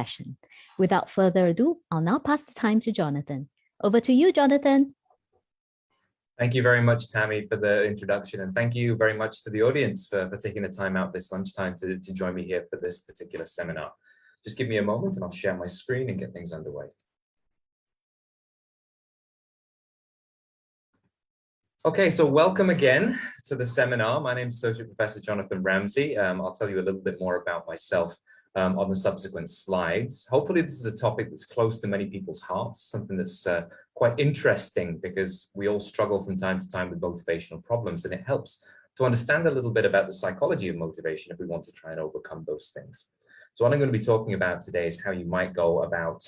session. Without further ado, I'll now pass the time to Jonathan. Over to you, Jonathan. Thank you very much, Tammy, for the introduction, and thank you very much to the audience for taking the time out this lunchtime to join me here for this particular seminar. Just give me a moment and I'll share my screen and get things underway. Okay, so welcome again to the seminar. My name is Associate Professor Jonathan Ramsay. I'll tell you a little bit more about myself on the subsequent slides. Hopefully this is a topic that's close to many people's hearts, something that's quite interesting because we all struggle from time to time with motivational problems, and it helps to understand a little bit about the psychology of motivation if we want to try and overcome those things. So what I'm going to be talking about today is how you might go about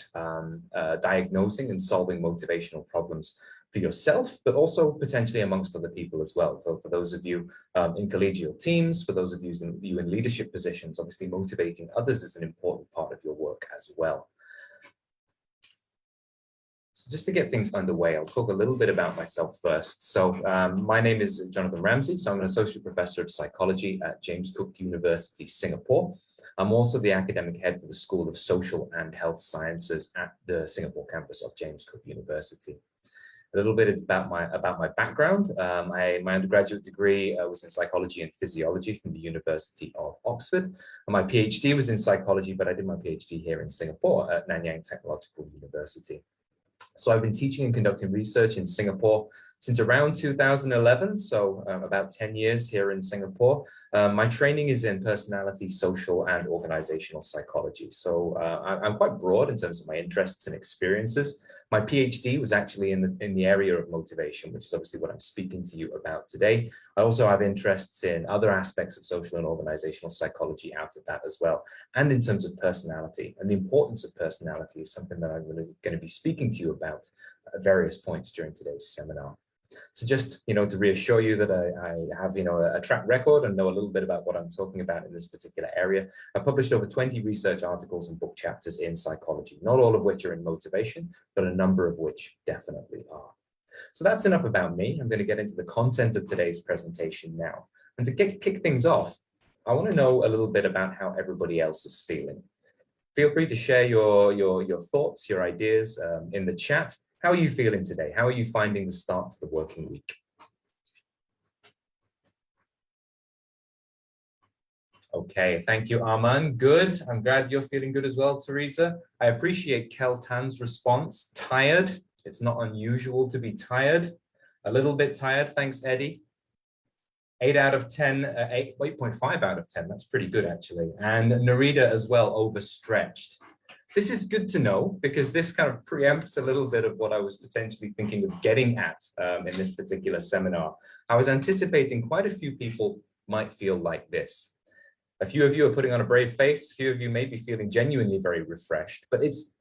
diagnosing and solving motivational problems for yourself, but also potentially amongst other people as well. So for those of you in collegial teams, for those of you in leadership positions, obviously motivating others is an important part of your work as well. So just to get things underway, I'll talk a little bit about myself first. So my name is Jonathan Ramsay. So I'm an Associate Professor of Psychology at James Cook University, Singapore. I'm also the academic head for the School of Social and Health Sciences at the Singapore campus of James Cook University. A little bit about my background. My undergraduate degree was in psychology and physiology from the University of Oxford. And my PhD was in psychology, but I did my PhD here in Singapore at Nanyang Technological University. So I've been teaching and conducting research in Singapore since around 2011, so about 10 years here in Singapore. My training is in personality, social, and organizational psychology. So I'm quite broad in terms of my interests and experiences. My PhD was actually in the area of motivation, which is obviously what I'm speaking to you about today. I also have interests in other aspects of social and organizational psychology out of that as well, and in terms of personality. And the importance of personality is something that I'm going to be speaking to you about at various points during today's seminar. So just, to reassure you that I have, a track record and know a little bit about what I'm talking about in this particular area. I've published over 20 research articles and book chapters in psychology, not all of which are in motivation, but a number of which definitely are. So that's enough about me. I'm going to get into the content of today's presentation now. And to kick things off, I want to know a little bit about how everybody else is feeling. Feel free to share your thoughts, your ideas in the chat. How are you feeling today? How are you finding the start to the working week? Okay, thank you, Arman. Good. I'm glad you're feeling good as well, Teresa. I appreciate Kel Tan's response. Tired. It's not unusual to be tired. A little bit tired. Thanks, Eddie. 8 out of 10, 8.5 out of 10. That's pretty good, actually. And Narita as well, overstretched. This is good to know because this kind of preempts a little bit of what I was potentially thinking of getting at in this particular seminar. I was anticipating quite a few people might feel like this. A few of you are putting on a brave face. A few of you may be feeling genuinely very refreshed, but it's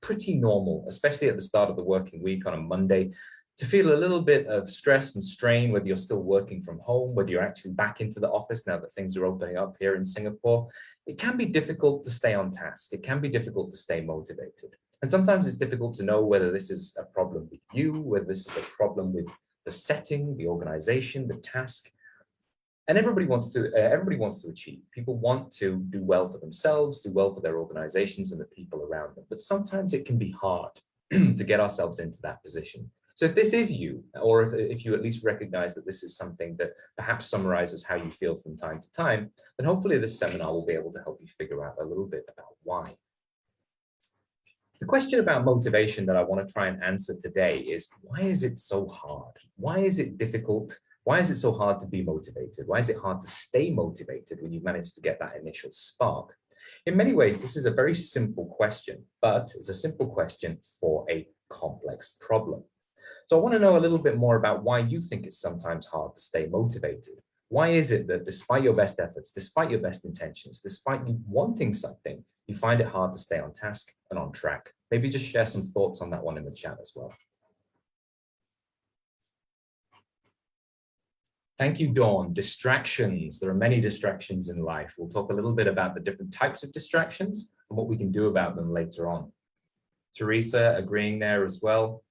pretty normal, especially at the start of the working week on a Monday, to feel a little bit of stress and strain, whether you're still working from home, whether you're actually back into the office now that things are opening up here in Singapore. It can be difficult to stay on task. It can be difficult to stay motivated. And sometimes it's difficult to know whether this is a problem with you, whether this is a problem with the setting, the organization, the task. And everybody wants to achieve. People want to do well for themselves, do well for their organizations and the people around them. But sometimes it can be hard to get ourselves into that position. So if this is you, or if you at least recognize that this is something that perhaps summarizes how you feel from time to time, then hopefully this seminar will be able to help you figure out a little bit about why. The question about motivation that I want to try and answer today is, why is it so hard? Why is it difficult? Why is it so hard to be motivated? Why is it hard to stay motivated when you manage to get that initial spark? In many ways, this is a very simple question, but it's a simple question for a complex problem. So I want to know a little bit more about why you think it's sometimes hard to stay motivated. Why is it that despite your best efforts, despite your best intentions, despite you wanting something, you find it hard to stay on task and on track? Maybe just share some thoughts on that one in the chat as well. Thank you, Dawn. Distractions. There are many distractions in life. We'll talk a little bit about the different types of distractions and what we can do about them later on. Teresa agreeing there as well.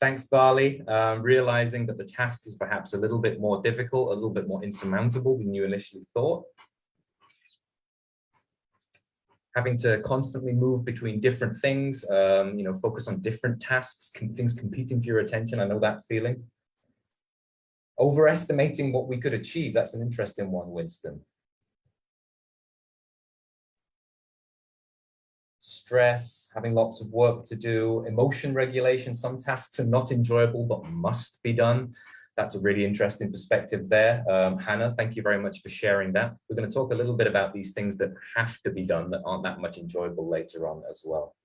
Thanks, Barley. Realizing that the task is perhaps a little bit more difficult, a little bit more insurmountable than you initially thought. having to constantly move between different things, focus on different tasks, things competing for your attention. I know that feeling. Overestimating what we could achieve. That's an interesting one, Winston. Stress, having lots of work to do, emotion regulation. Some tasks are not enjoyable, but must be done. That's a really interesting perspective there. Hannah, thank you very much for sharing that. We're going to talk a little bit about these things that have to be done that aren't that much enjoyable later on as well.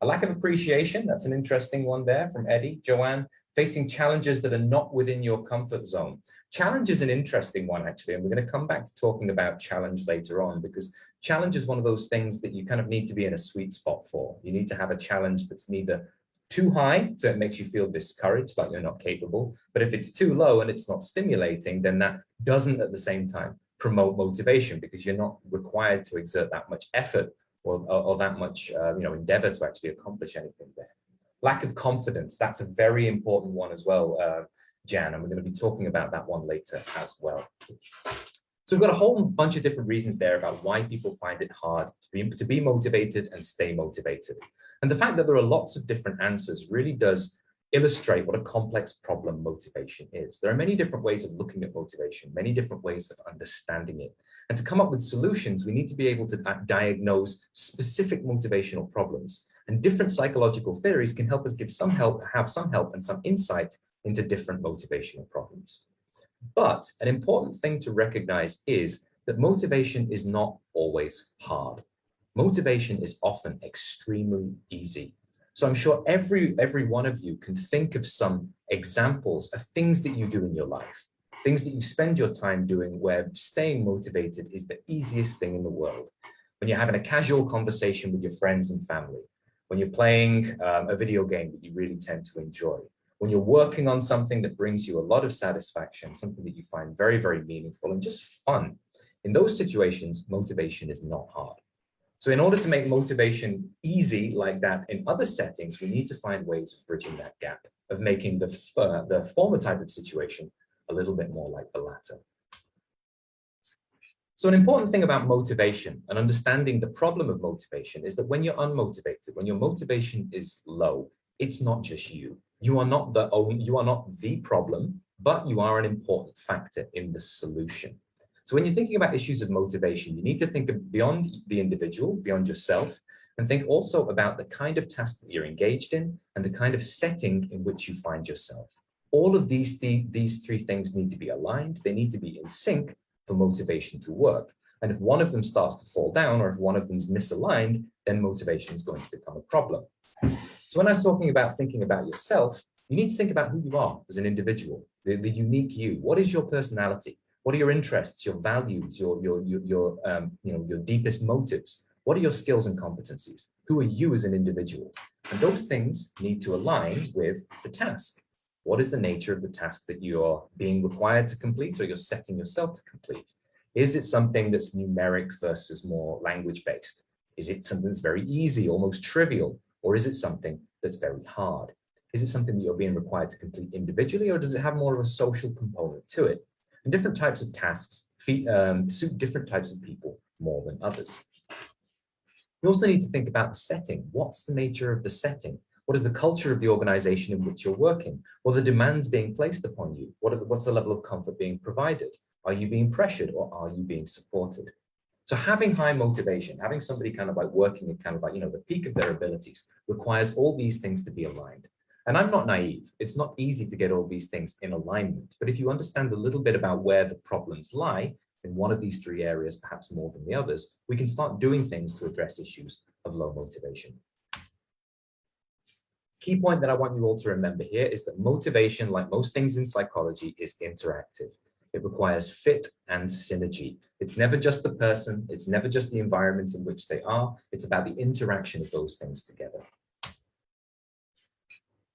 A lack of appreciation, that's an interesting one there from Eddie. Joanne, facing challenges that are not within your comfort zone. Challenge is an interesting one, actually, and we're going to come back to talking about challenge later on, because challenge is one of those things that you kind of need to be in a sweet spot for. You need to have a challenge that's neither too high, so it makes you feel discouraged, like you're not capable, but if it's too low and it's not stimulating, then that doesn't at the same time promote motivation, because you're not required to exert that much effort or that much endeavor to actually accomplish anything there. Lack of confidence, that's a very important one as well, Jan, and we're going to be talking about that one later as well. So we've got a whole bunch of different reasons there about why people find it hard to be motivated and stay motivated. And the fact that there are lots of different answers really does illustrate what a complex problem motivation is. There are many different ways of looking at motivation, many different ways of understanding it. And to come up with solutions, we need to be able to diagnose specific motivational problems. And different psychological theories can help us have some help and some insight into different motivational problems. But an important thing to recognize is that motivation is not always hard. Motivation is often extremely easy. So I'm sure every one of you can think of some examples of things that you do in your life, things that you spend your time doing where staying motivated is the easiest thing in the world. When you're having a casual conversation with your friends and family, when you're playing a video game that you really tend to enjoy, when you're working on something that brings you a lot of satisfaction, something that you find very, very meaningful and just fun. In those situations, motivation is not hard. So in order to make motivation easy like that in other settings, we need to find ways of bridging that gap, of making the former type of situation a little bit more like the latter. So an important thing about motivation and understanding the problem of motivation is that when you're unmotivated, when your motivation is low, it's not just you. You are not the problem, but you are an important factor in the solution. So when you're thinking about issues of motivation, you need to think of beyond the individual, beyond yourself, and think also about the kind of task that you're engaged in and the kind of setting in which you find yourself. All of these three things need to be aligned. They need to be in sync for motivation to work. And if one of them starts to fall down, or if one of them's misaligned, then motivation is going to become a problem. So when I'm talking about thinking about yourself, you need to think about who you are as an individual, the unique you. What is your personality? What are your interests, your values, your deepest motives? What are your skills and competencies? Who are you as an individual? And those things need to align with the task. What is the nature of the task that you're being required to complete, or you're setting yourself to complete? Is it something that's numeric versus more language-based? Is it something that's very easy, almost trivial? Or is it something that's very hard? Is it something that you're being required to complete individually, or does it have more of a social component to it? And different types of tasks suit different types of people more than others. You also need to think about the setting. What's the nature of the setting? What is the culture of the organization in which you're working? What are the demands being placed upon you? What's the level of comfort being provided? Are you being pressured, or are you being supported? So having high motivation, having somebody kind of like working at kind of like, the peak of their abilities requires all these things to be aligned. And I'm not naive. It's not easy to get all these things in alignment. But if you understand a little bit about where the problems lie in one of these three areas, perhaps more than the others, we can start doing things to address issues of low motivation. Key point that I want you all to remember here is that motivation, like most things in psychology, is interactive. It requires fit and synergy. It's never just the person. It's never just the environment in which they are. It's about the interaction of those things together.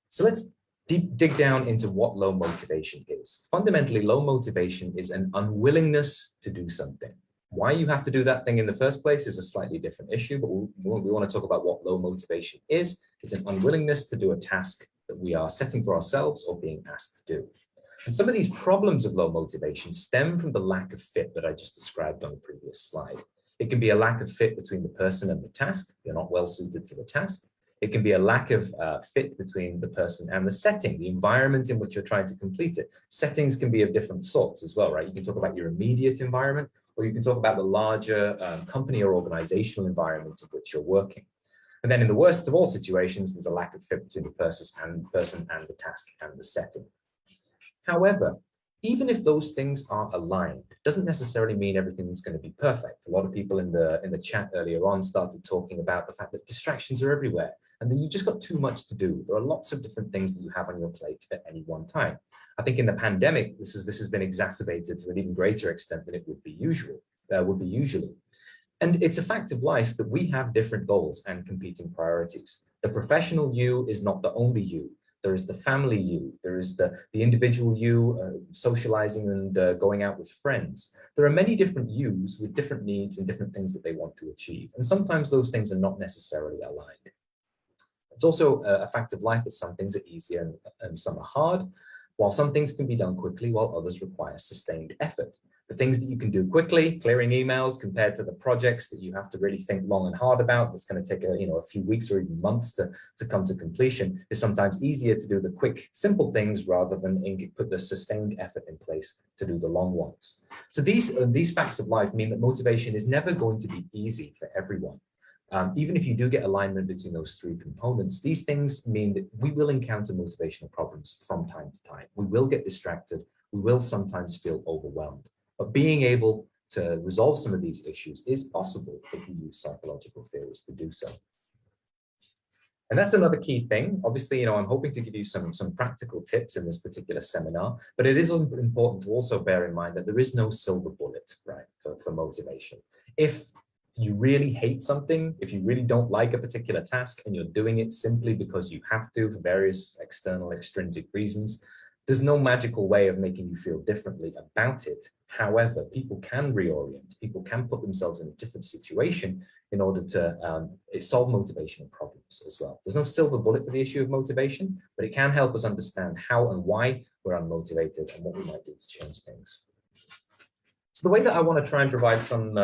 So let's dig down into what low motivation is. Fundamentally, low motivation is an unwillingness to do something. Why you have to do that thing in the first place is a slightly different issue, but we want to talk about what low motivation is. It's an unwillingness to do a task that we are setting for ourselves or being asked to do. And some of these problems of low motivation stem from the lack of fit that I just described on the previous slide. It can be a lack of fit between the person and the task. You're not well suited to the task. It can be a lack of fit between the person and the setting, the environment in which you're trying to complete it. Settings can be of different sorts as well, right? You can talk about your immediate environment, or you can talk about the larger company or organizational environment in which you're working. And then in the worst of all situations, there's a lack of fit between the person and the task and the setting. However, even if those things are aligned, it doesn't necessarily mean everything's going to be perfect. A lot of people in the chat earlier on started talking about the fact that distractions are everywhere, and then you've just got too much to do. There are lots of different things that you have on your plate at any one time. I think in the pandemic, this has been exacerbated to an even greater extent than it would be usually. And it's a fact of life that we have different goals and competing priorities. The professional you is not the only you. There is the family you, there is the individual you, socializing and going out with friends. There are many different yous with different needs and different things that they want to achieve. And sometimes those things are not necessarily aligned. It's also a fact of life that some things are easier and some are hard, while some things can be done quickly, while others require sustained effort. The things that you can do quickly, clearing emails, compared to the projects that you have to really think long and hard about, that's going to take a few weeks or even months to come to completion, is sometimes easier to do the quick, simple things rather than put the sustained effort in place to do the long ones. So these facts of life mean that motivation is never going to be easy for everyone. Even if you do get alignment between those three components, these things mean that we will encounter motivational problems from time to time. We will get distracted. We will sometimes feel overwhelmed. But being able to resolve some of these issues is possible if you use psychological theories to do so. And that's another key thing. Obviously, I'm hoping to give you some practical tips in this particular seminar, but it is important to also bear in mind that there is no silver bullet, right, for motivation. If you really hate something, if you really don't like a particular task and you're doing it simply because you have to for various external, extrinsic reasons, there's no magical way of making you feel differently about it. However, people can reorient, people can put themselves in a different situation in order to solve motivational problems as well. There's no silver bullet for the issue of motivation, but it can help us understand how and why we're unmotivated and what we might do to change things. So the way that I want to try and provide some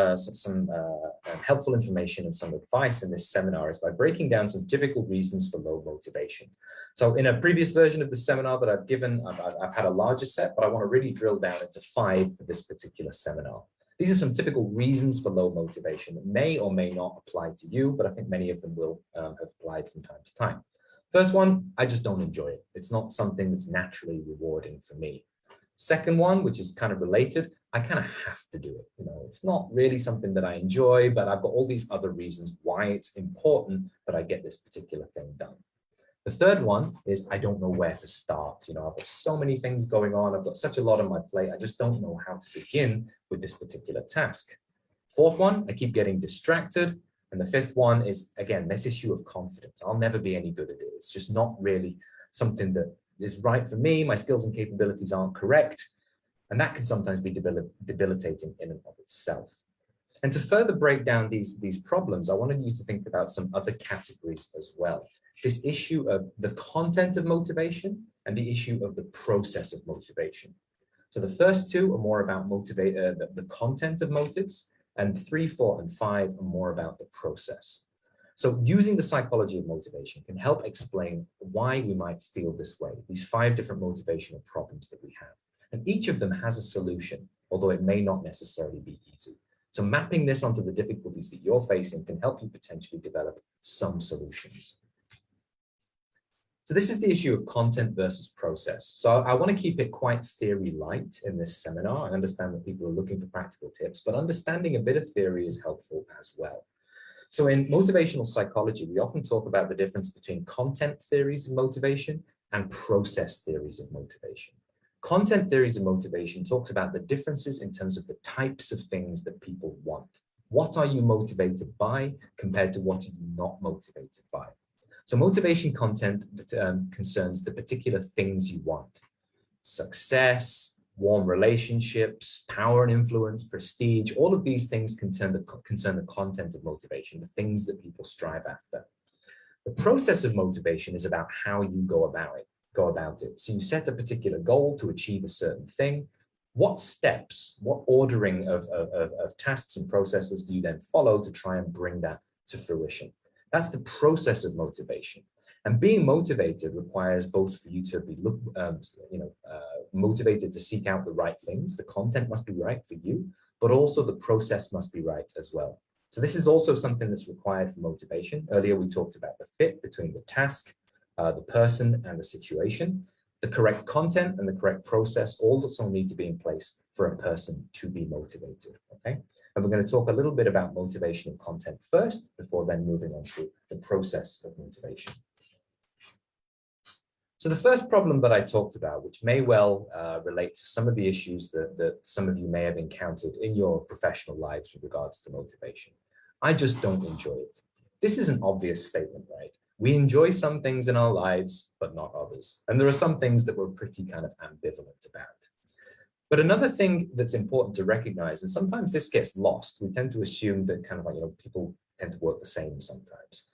helpful information and some advice in this seminar is by breaking down some typical reasons for low motivation. So in a previous version of the seminar that I've given, I've had a larger set, but I want to really drill down into 5 for this particular seminar. These are some typical reasons for low motivation that may or may not apply to you, but I think many of them will have applied from time to time. First one, I just don't enjoy it. It's not something that's naturally rewarding for me. Second one, which is kind of related, I kind of have to do it. It's not really something that I enjoy, but I've got all these other reasons why it's important that I get this particular thing done. The third one is I don't know where to start. I've got so many things going on. I've got such a lot on my plate. I just don't know how to begin with this particular task. Fourth one, I keep getting distracted. And the fifth one is, again, this issue of confidence. I'll never be any good at it. It's just not really something that is right for me. My skills and capabilities aren't correct. And that can sometimes be debilitating in and of itself. And to further break down these problems, I wanted you to think about some other categories as well. This issue of the content of motivation and the issue of the process of motivation. So the first two are more about the content of motives, and 3, 4, and 5 are more about the process. So using the psychology of motivation can help explain why we might feel this way, these 5 different motivational problems that we have. And each of them has a solution, although it may not necessarily be easy. So mapping this onto the difficulties that you're facing can help you potentially develop some solutions. So this is the issue of content versus process. So I want to keep it quite theory light in this seminar. I understand that people are looking for practical tips, but understanding a bit of theory is helpful as well. So in motivational psychology, we often talk about the difference between content theories of motivation and process theories of motivation. Content theories of motivation talks about the differences in terms of the types of things that people want. What are you motivated by compared to what are you not motivated by? So motivation content concerns the particular things you want. Success, warm relationships, power and influence, prestige, all of these things concern the content of motivation, the things that people strive after. The process of motivation is about how you go about it. go about it. So you set a particular goal to achieve a certain thing. What steps, what ordering of tasks and processes do you then follow to try and bring that to fruition? That's the process of motivation. And being motivated requires both for you to be motivated to seek out the right things. The content must be right for you, but also the process must be right as well. So this is also something that's required for motivation. Earlier, we talked about the fit between the task, the person, and the situation. The correct content and the correct process all also need to be in place for a person to be motivated, okay? And we're going to talk a little bit about motivation and content first, before then moving on to the process of motivation. So the first problem that I talked about, which may well relate to some of the issues that some of you may have encountered in your professional lives with regards to motivation. I just don't enjoy it. This is an obvious statement, right? We enjoy some things in our lives, but not others. And there are some things that we're pretty kind of ambivalent about. But another thing that's important to recognize, and sometimes this gets lost, we tend to assume that kind of like, people tend to work the same sometimes.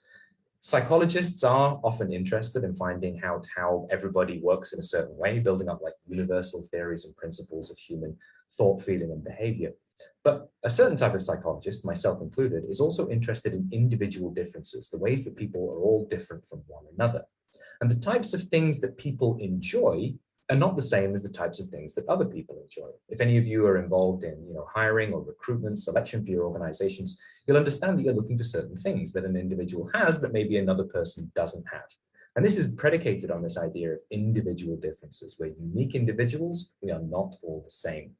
Psychologists are often interested in finding out how everybody works in a certain way, building up like universal theories and principles of human thought, feeling, and behavior. But a certain type of psychologist, myself included, is also interested in individual differences, the ways that people are all different from one another. And the types of things that people enjoy are not the same as the types of things that other people enjoy. If any of you are involved in hiring or recruitment, selection for your organizations, you'll understand that you're looking for certain things that an individual has that maybe another person doesn't have. And this is predicated on this idea of individual differences. We're unique individuals, we are not all the same.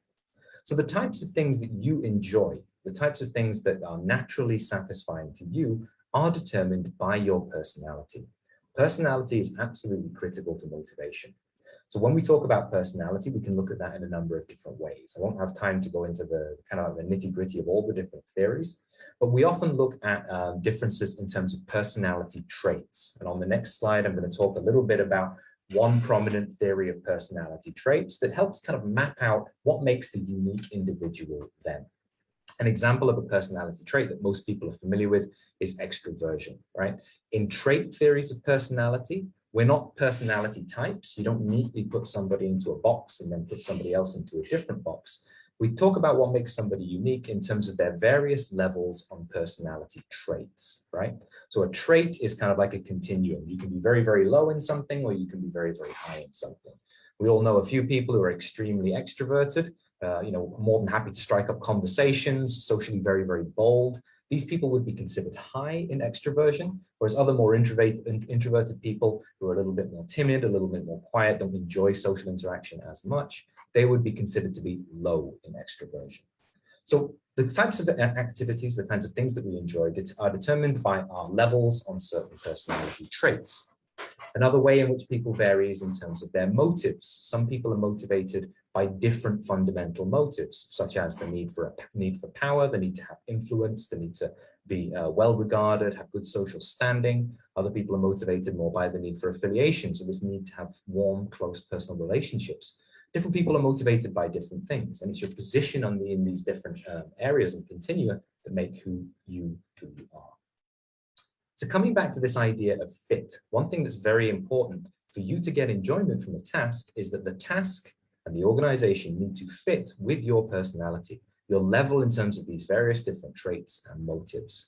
So the types of things that you enjoy, the types of things that are naturally satisfying to you, are determined by your personality. Personality is absolutely critical to motivation. So when we talk about personality, we can look at that in a number of different ways. I won't have time to go into the kind of the nitty-gritty of all the different theories, but we often look at differences in terms of personality traits. And on the next slide, I'm going to talk a little bit about one prominent theory of personality traits that helps kind of map out what makes the unique individual them. An example of a personality trait that most people are familiar with is extroversion, right? In trait theories of personality, we're not personality types. You don't neatly put somebody into a box and then put somebody else into a different box. We talk about what makes somebody unique in terms of their various levels on personality traits, right? So a trait is kind of like a continuum. You can be very, very low in something, or you can be very, very high in something. We all know a few people who are extremely extroverted, more than happy to strike up conversations, socially very, very bold. These people would be considered high in extroversion, whereas other more introverted people who are a little bit more timid, a little bit more quiet, don't enjoy social interaction as much, they would be considered to be low in extroversion. So the types of activities, the kinds of things that we enjoy are determined by our levels on certain personality traits. Another way in which people vary is in terms of their motives. Some people are motivated by different fundamental motives, such as the need for power, the need to have influence, the need to be well regarded, have good social standing. Other people are motivated more by the need for affiliation, so this need to have warm, close personal relationships. Different people are motivated by different things, and it's your position in these different areas and continua that make who you are. So coming back to this idea of fit, one thing that's very important for you to get enjoyment from a task is that the task and the organization need to fit with your personality, your level in terms of these various different traits and motives.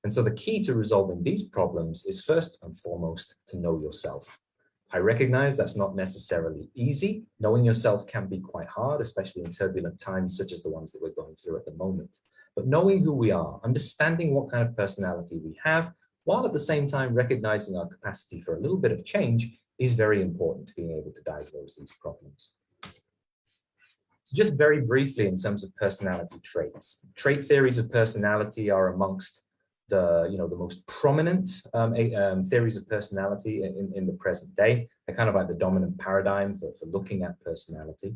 And so the key to resolving these problems is first and foremost to know yourself. I recognize that's not necessarily easy. Knowing yourself can be quite hard, especially in turbulent times such as the ones that we're going through at the moment. But knowing who we are, understanding what kind of personality we have, while at the same time recognizing our capacity for a little bit of change, is very important to being able to diagnose these problems. So just very briefly in terms of personality traits, trait theories of personality are amongst the most prominent theories of personality in the present day. They're kind of like the dominant paradigm for looking at personality.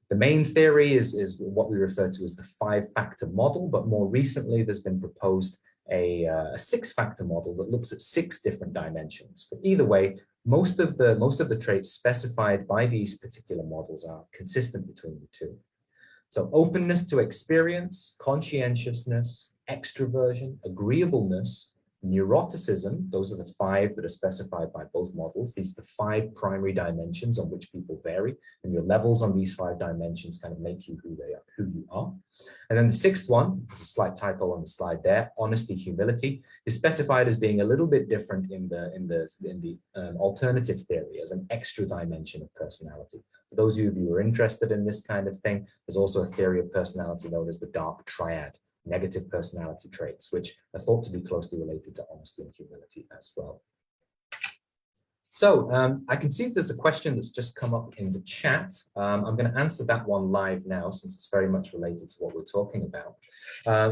The main theory is what we refer to as the 5-factor model, but more recently there's been proposed a 6-factor model that looks at 6 different dimensions. But either way, most of the traits specified by these particular models are consistent between the two. So openness to experience, conscientiousness, extroversion, agreeableness, Neuroticism, those are the 5 that are specified by both models. These are the 5 primary dimensions on which people vary, and your levels on these 5 dimensions kind of make you who you are. And then the 6th one, there's a slight typo on the slide there, honesty, humility, is specified as being a little bit different in the alternative theory as an extra dimension of personality. For those of you who are interested in this kind of thing, there's also a theory of personality known as the dark triad, negative personality traits, which are thought to be closely related to honesty and humility as well. So I can see there's a question that's just come up in the chat. I'm going to answer that one live now, since it's very much related to what we're talking about.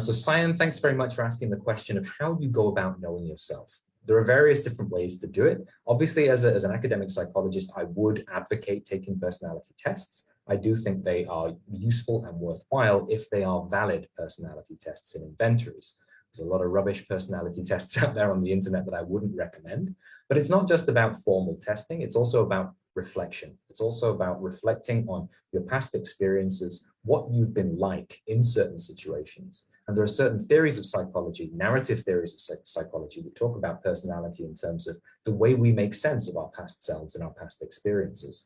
So Cyan, thanks very much for asking the question of how you go about knowing yourself. There are various different ways to do it. Obviously, as an academic psychologist, I would advocate taking personality tests. I do think they are useful and worthwhile if they are valid personality tests in inventories. There's a lot of rubbish personality tests out there on the internet that I wouldn't recommend. But it's not just about formal testing, it's also about reflection. It's also about reflecting on your past experiences, what you've been like in certain situations. And there are certain theories of psychology, narrative theories of psychology, that talk about personality in terms of the way we make sense of our past selves and our past experiences.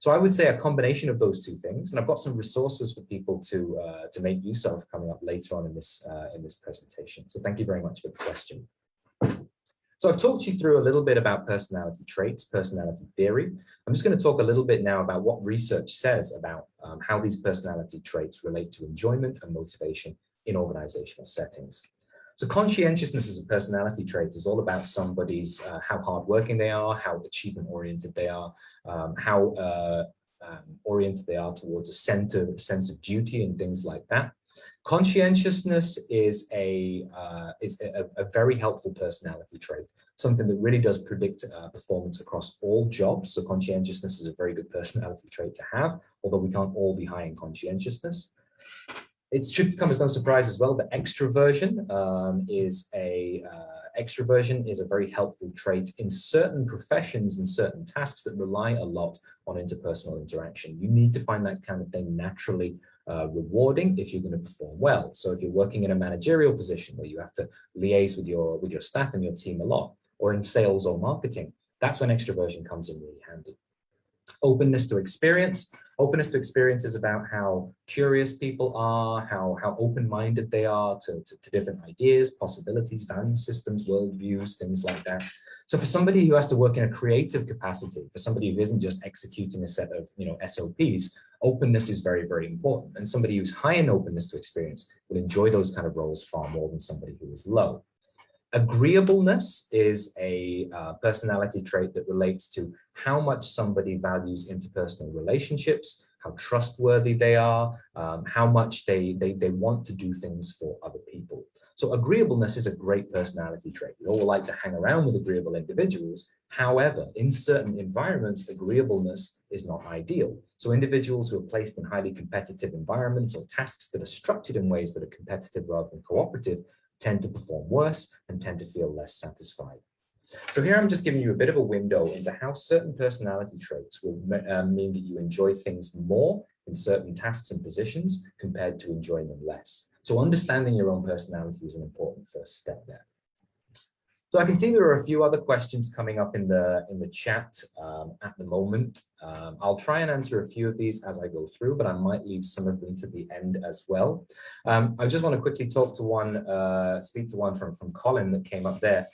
So I would say a combination of those 2 things, and I've got some resources for people to make use of coming up later on in this presentation. So thank you very much for the question. So I've talked you through a little bit about personality traits, personality theory. I'm just going to talk a little bit now about what research says about how these personality traits relate to enjoyment and motivation in organizational settings. So conscientiousness as a personality trait is all about somebody's how hardworking they are, how achievement-oriented they are, how oriented they are towards a sense of duty and things like that. Conscientiousness is a very helpful personality trait, something that really does predict performance across all jobs. So conscientiousness is a very good personality trait to have, although we can't all be high in conscientiousness. It should come as no surprise as well that extroversion is a very helpful trait in certain professions and certain tasks that rely a lot on interpersonal interaction. You need to find that kind of thing naturally rewarding if you're going to perform well. So if you're working in a managerial position where you have to liaise with your staff and your team a lot, or in sales or marketing, that's when extroversion comes in really handy. Openness to experience. Openness to experience is about how curious people are, how open-minded they are to different ideas, possibilities, value systems, worldviews, things like that. So for somebody who has to work in a creative capacity, for somebody who isn't just executing a set of SOPs, openness is very, very important. And somebody who's high in openness to experience will enjoy those kind of roles far more than somebody who is low. Agreeableness is a personality trait that relates to how much somebody values interpersonal relationships, how trustworthy they are, how much they want to do things for other people. So agreeableness is a great personality trait. We all like to hang around with agreeable individuals. However, in certain environments, agreeableness is not ideal. So individuals who are placed in highly competitive environments or tasks that are structured in ways that are competitive rather than cooperative tend to perform worse and tend to feel less satisfied. So here I'm just giving you a bit of a window into how certain personality traits will mean that you enjoy things more in certain tasks and positions compared to enjoying them less. So understanding your own personality is an important first step there. So I can see there are a few other questions coming up in the chat at the moment. I'll try and answer a few of these as I go through, but I might leave some of them to the end as well. I just want to quickly talk to one, speak to one from Colin that came up there.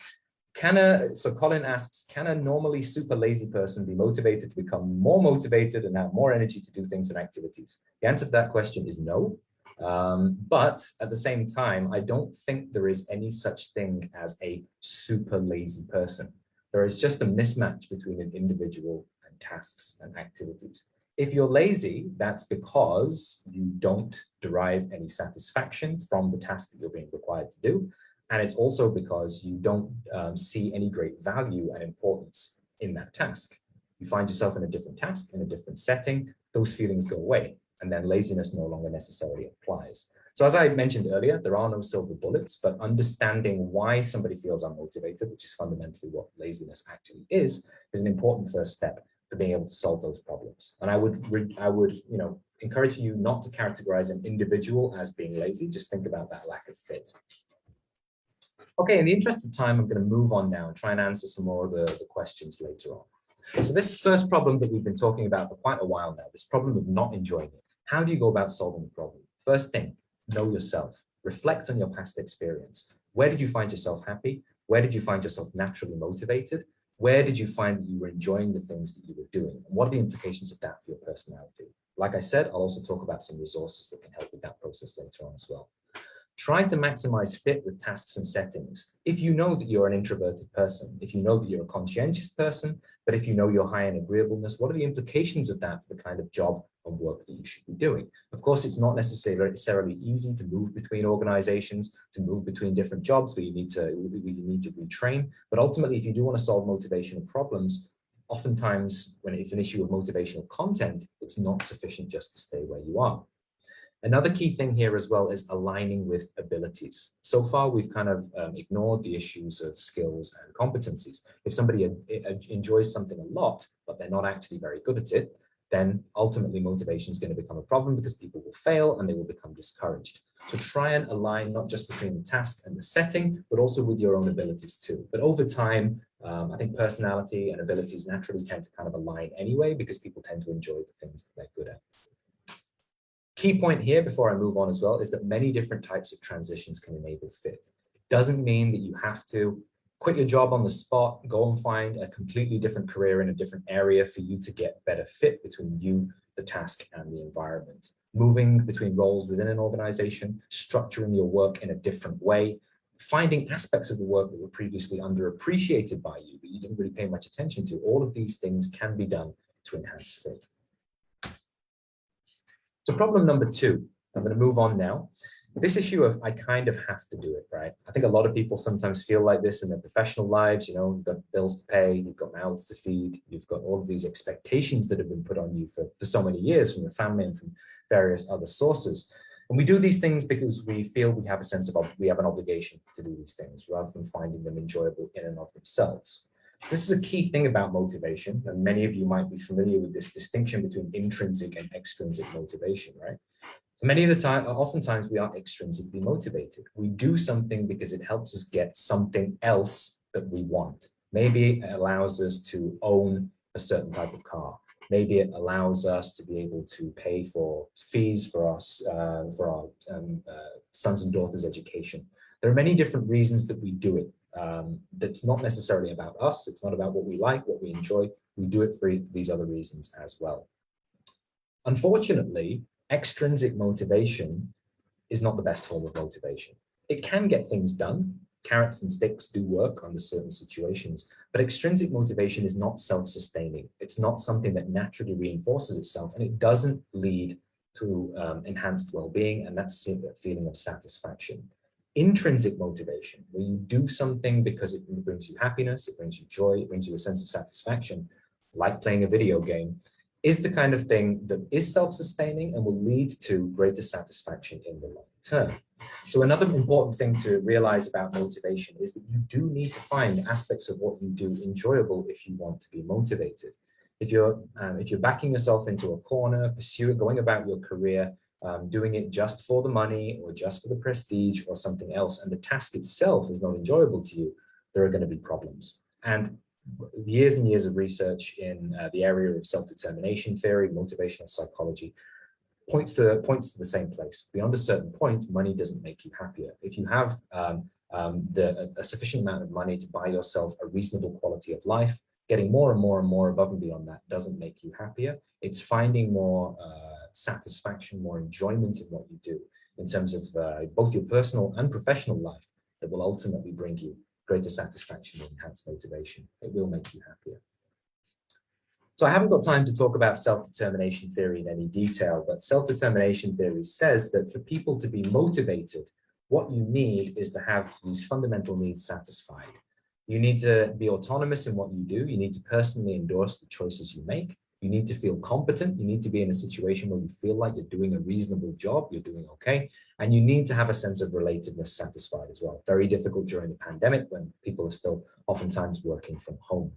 So Colin asks, can a normally super lazy person be motivated to become more motivated and have more energy to do things and activities? The answer to that question is no. But at the same time, I don't think there is any such thing as a super lazy person. There is just a mismatch between an individual and tasks and activities. If you're lazy, that's because you don't derive any satisfaction from the task that you're being required to do. And it's also because you don't see any great value and importance in that task. You find yourself in a different task, in a different setting, those feelings go away. And then laziness no longer necessarily applies. So as I mentioned earlier, there are no silver bullets, but understanding why somebody feels unmotivated, which is fundamentally what laziness actually is an important first step for being able to solve those problems. And I would encourage you not to categorize an individual as being lazy. Just think about that lack of fit. Okay, in the interest of time, I'm going to move on now and try and answer some more of the questions later on. So this first problem that we've been talking about for quite a while now, this problem of not enjoying it. How do you go about solving the problem? First thing, know yourself. Reflect on your past experience. Where did you find yourself happy? Where did you find yourself naturally motivated? Where did you find that you were enjoying the things that you were doing? And what are the implications of that for your personality? Like I said, I'll also talk about some resources that can help with that process later on as well. Try to maximize fit with tasks and settings. If you know that you're an introverted person, if you know that you're a conscientious person, but if you know you're high in agreeableness, what are the implications of that for the kind of job and work that you should be doing? Of course, it's not necessarily easy to move between organizations, to move between different jobs where you need to retrain. But ultimately, if you do want to solve motivational problems, oftentimes when it's an issue of motivational content, it's not sufficient just to stay where you are. Another key thing here as well is aligning with abilities. So far, we've kind of ignored the issues of skills and competencies. If somebody enjoys something a lot, but they're not actually very good at it, then ultimately motivation is going to become a problem because people will fail and they will become discouraged. So try and align not just between the task and the setting, but also with your own abilities too. But over time, I think personality and abilities naturally tend to kind of align anyway because people tend to enjoy the things that they're good at. Key point here before I move on as well is that many different types of transitions can enable fit. It doesn't mean that you have to quit your job on the spot, go and find a completely different career in a different area for you to get better fit between you, the task, and the environment. Moving between roles within an organization, structuring your work in a different way, finding aspects of the work that were previously underappreciated by you, that you didn't really pay much attention to. All of these things can be done to enhance fit. So problem number 2, I'm going to move on now. This issue of I kind of have to do it, right? I think a lot of people sometimes feel like this in their professional lives. You know, you've got bills to pay, you've got mouths to feed, you've got all of these expectations that have been put on you for so many years from your family and from various other sources. And we do these things because we feel we have a sense of, we have an obligation to do these things rather than finding them enjoyable in and of themselves. So this is a key thing about motivation, and many of you might be familiar with this distinction between intrinsic and extrinsic motivation, right? Many of the time, oftentimes we are extrinsically motivated. We do something because it helps us get something else that we want. Maybe it allows us to own a certain type of car. Maybe it allows us to be able to pay for fees for our sons and daughters' education. There are many different reasons that we do it. That's not necessarily about us. It's not about what we like, what we enjoy. We do it for these other reasons as well. Unfortunately, extrinsic motivation is not the best form of motivation. It can get things done. Carrots and sticks do work under certain situations, but extrinsic motivation is not self-sustaining. It's not something that naturally reinforces itself, and it doesn't lead to enhanced well-being, and that's a feeling of satisfaction. Intrinsic motivation, where you do something because it brings you happiness, it brings you joy, it brings you a sense of satisfaction, like playing a video game, is the kind of thing that is self-sustaining and will lead to greater satisfaction in the long term. So another important thing to realize about motivation is that you do need to find aspects of what you do enjoyable if you want to be motivated. If you're backing yourself into a corner, going about your career, doing it just for the money or just for the prestige or something else, and the task itself is not enjoyable to you, there are going to be problems. And years and years of research in the area of self-determination theory, motivational psychology, points to the same place. Beyond a certain point, money doesn't make you happier. If you have a sufficient amount of money to buy yourself a reasonable quality of life, getting more and more and more above and beyond that doesn't make you happier. It's finding more satisfaction, more enjoyment in what you do in terms of both your personal and professional life that will ultimately bring you greater satisfaction and enhanced motivation. It will make you happier. So I haven't got time to talk about self-determination theory in any detail, but self-determination theory says that for people to be motivated, what you need is to have these fundamental needs satisfied. You need to be autonomous in what you do. You need to personally endorse the choices you make. You need to feel competent. You need to be in a situation where you feel like you're doing a reasonable job, you're doing okay. And you need to have a sense of relatedness satisfied as well. Very difficult during the pandemic when people are still oftentimes working from home.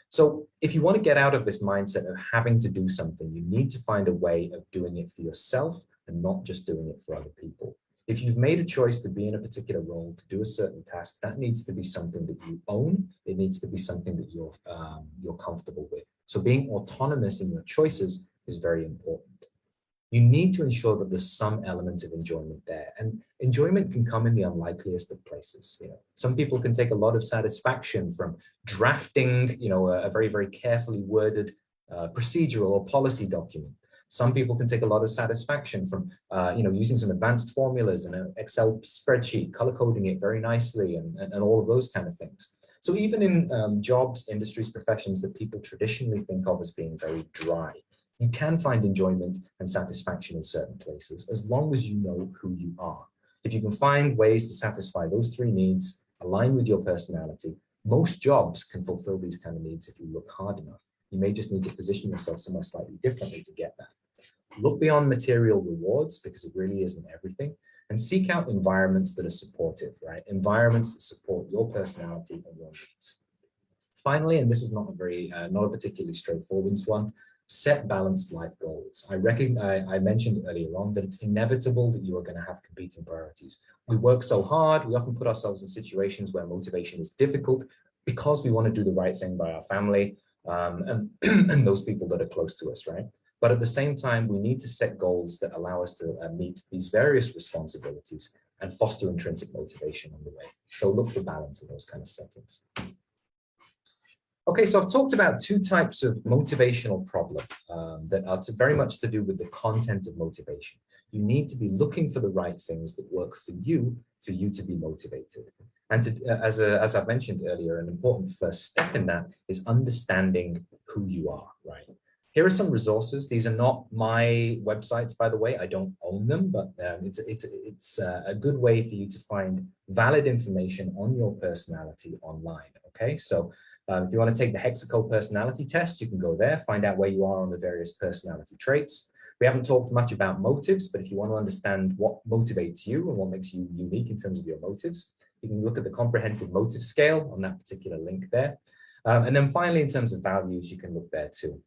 So if you want to get out of this mindset of having to do something, you need to find a way of doing it for yourself and not just doing it for other people. If you've made a choice to be in a particular role, to do a certain task, that needs to be something that you own. It needs to be something that you're comfortable with. So being autonomous in your choices is very important. You need to ensure that there's some element of enjoyment there. And enjoyment can come in the unlikeliest of places. Some people can take a lot of satisfaction from drafting, a very, very carefully worded procedural or policy document. Some people can take a lot of satisfaction from, using some advanced formulas in an Excel spreadsheet, color coding it very nicely, and all of those kind of things. So even in jobs, industries, professions that people traditionally think of as being very dry, you can find enjoyment and satisfaction in certain places, as long as you know who you are. If you can find ways to satisfy those three needs, align with your personality, most jobs can fulfill these kind of needs if you look hard enough. You may just need to position yourself somewhere slightly differently to get that. Look beyond material rewards, because it really isn't everything, and seek out environments that are supportive, right? Environments that support your personality and your needs. Finally, and this is not a particularly straightforward one, set balanced life goals. I mentioned earlier on that it's inevitable that you are going to have competing priorities. We work so hard, we often put ourselves in situations where motivation is difficult because we want to do the right thing by our family and those people that are close to us, right? But at the same time, we need to set goals that allow us to meet these various responsibilities and foster intrinsic motivation on the way. So look for balance in those kind of settings. Okay, so I've talked about two types of motivational problem that are very much to do with the content of motivation. You need to be looking for the right things that work for you to be motivated. And as I've mentioned earlier, an important first step in that is understanding who you are, right? Here are some resources. These are not my websites, by the way. I don't own them, but it's a good way for you to find valid information on your personality online, okay? So if you want to take the Hexaco personality test, you can go there, find out where you are on the various personality traits. We haven't talked much about motives, but if you want to understand what motivates you and what makes you unique in terms of your motives, you can look at the comprehensive motive scale on that particular link there. And then finally, in terms of values, you can look there too.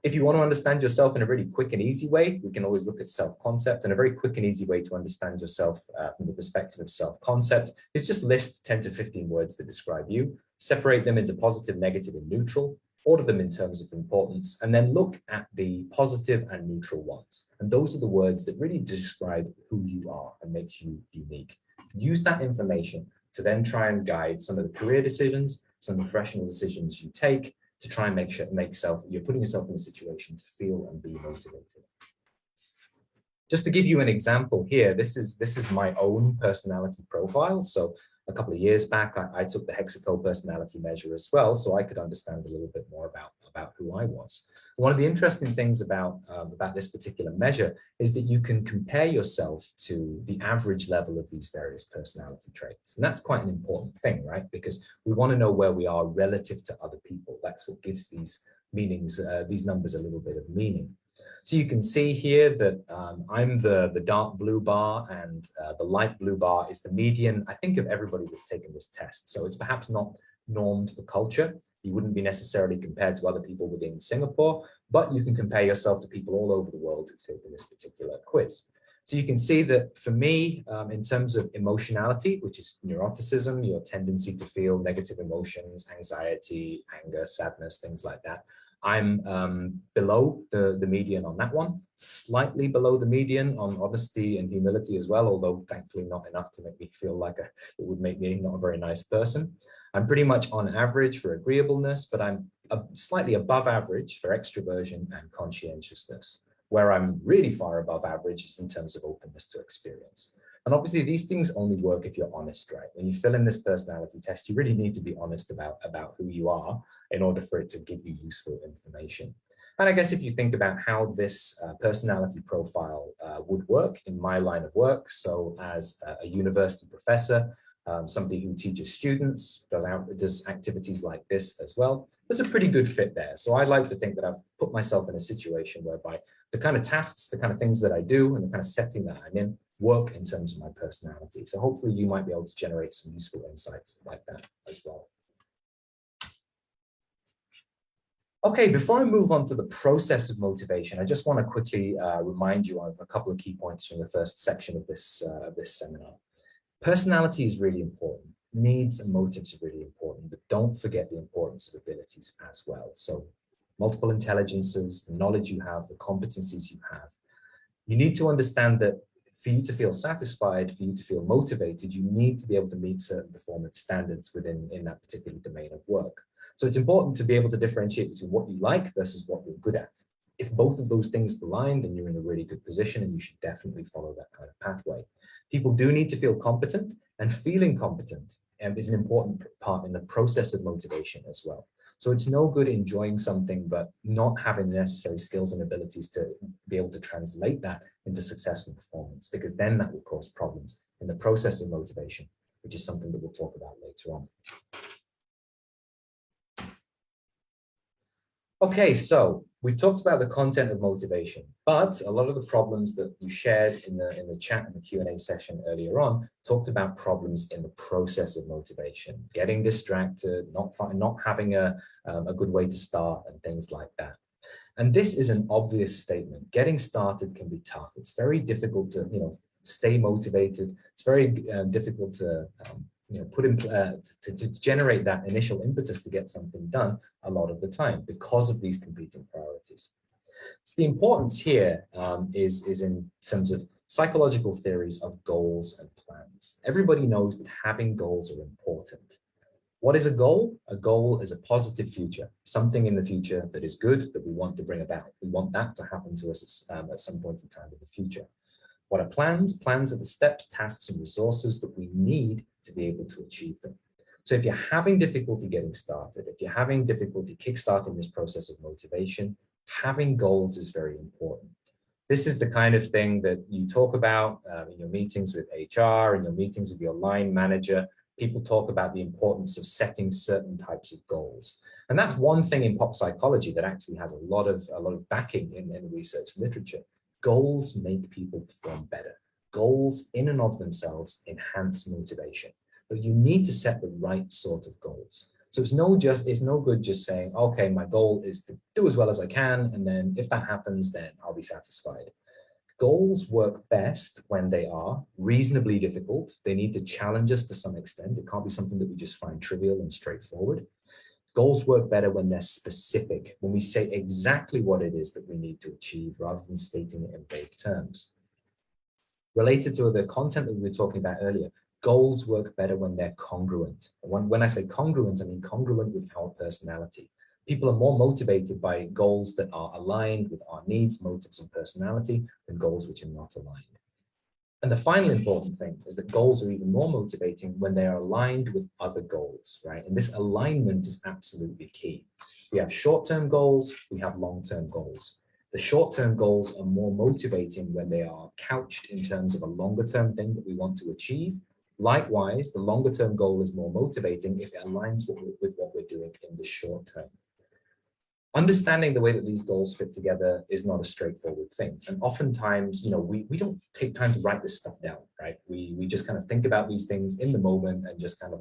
If you want to understand yourself in a really quick and easy way, we can always look at self-concept, and a very quick and easy way to understand yourself from the perspective of self-concept is just list 10 to 15 words that describe you, separate them into positive, negative, and neutral, order them in terms of importance, and then look at the positive and neutral ones. And those are the words that really describe who you are and makes you unique. Use that information to then try and guide some of the career decisions, some of the professional decisions you take, to try and you're putting yourself in a situation to feel and be motivated. Just to give you an example here, this is my own personality profile. So a couple of years back, I took the Hexaco personality measure as well, so I could understand a little bit more about who I was. One of the interesting things about this particular measure is that you can compare yourself to the average level of these various personality traits. And that's quite an important thing, right? Because we want to know where we are relative to other people. That's what gives these numbers a little bit of meaning. So you can see here that I'm the dark blue bar, and the light blue bar is the median, I think, of everybody that's taken this test. So it's perhaps not normed for culture. You wouldn't be necessarily compared to other people within Singapore, but you can compare yourself to people all over the world who've taken this particular quiz. So you can see that for me, in terms of emotionality, which is neuroticism, your tendency to feel negative emotions, anxiety, anger, sadness, things like that, I'm below the median on that one, slightly below the median on honesty and humility as well, although thankfully not enough to make me feel like it would make me not a very nice person. I'm pretty much on average for agreeableness, but I'm slightly above average for extroversion and conscientiousness. Where I'm really far above average is in terms of openness to experience. And obviously these things only work if you're honest, right? When you fill in this personality test, you really need to be honest about who you are in order for it to give you useful information. And I guess if you think about how this personality profile would work in my line of work, so as a university professor, somebody who teaches students, does activities like this as well, there's a pretty good fit there. So I like to think that I've put myself in a situation whereby the kind of tasks, the kind of things that I do, and the kind of setting that I'm in work in terms of my personality. So hopefully you might be able to generate some useful insights like that as well. Okay, before I move on to the process of motivation, I just want to quickly remind you of a couple of key points from the first section of this seminar. Personality is really important. Needs and motives are really important, but don't forget the importance of abilities as well. So multiple intelligences, the knowledge you have, the competencies you have. You need to understand that for you to feel satisfied, for you to feel motivated, you need to be able to meet certain performance standards within that particular domain of work. So it's important to be able to differentiate between what you like versus what you're good at. If both of those things align, then you're in a really good position and you should definitely follow that kind of pathway. People do need to feel competent, and feeling competent is an important part in the process of motivation as well. So it's no good enjoying something, but not having the necessary skills and abilities to be able to translate that into successful performance, because then that will cause problems in the process of motivation, which is something that we'll talk about later on. Okay, so we've talked about the content of motivation, but a lot of the problems that you shared in the chat and the Q&A session earlier on talked about problems in the process of motivation, getting distracted, not having a good way to start, and things like that. And this is an obvious statement. Getting started can be tough. It's very difficult to stay motivated. It's very difficult to put in to generate that initial impetus to get something done a lot of the time because of these competing priorities. So the importance here is in terms of psychological theories of goals and plans. Everybody knows that having goals are important. What is a goal? A goal is a positive future, something in the future that is good that we want to bring about. We want that to happen to us at some point in time in the future. What are plans? Plans are the steps, tasks, and resources that we need to be able to achieve them. So if you're having difficulty getting started, if you're having difficulty kickstarting this process of motivation, having goals is very important. This is the kind of thing that you talk about in your meetings with HR, in your meetings with your line manager. People talk about the importance of setting certain types of goals. And that's one thing in pop psychology that actually has a lot of backing in research literature. Goals make people perform better. Goals in and of themselves enhance motivation, but you need to set the right sort of goals. So it's no good just saying, okay, my goal is to do as well as I can, and then if that happens, then I'll be satisfied. Goals work best when they are reasonably difficult. They need to challenge us to some extent. It can't be something that we just find trivial and straightforward. Goals work better when they're specific, when we say exactly what it is that we need to achieve rather than stating it in vague terms. Related to the content that we were talking about earlier, goals work better when they're congruent. When I say congruent, I mean congruent with our personality. People are more motivated by goals that are aligned with our needs, motives, and personality than goals which are not aligned. And the final important thing is that goals are even more motivating when they are aligned with other goals, right? And this alignment is absolutely key. We have short-term goals, we have long-term goals. The short-term goals are more motivating when they are couched in terms of a longer-term thing that we want to achieve. Likewise, the longer-term goal is more motivating if it aligns with what we're doing in the short term. Understanding the way that these goals fit together is not a straightforward thing. And oftentimes, we don't take time to write this stuff down, right? We just kind of think about these things in the moment and just kind of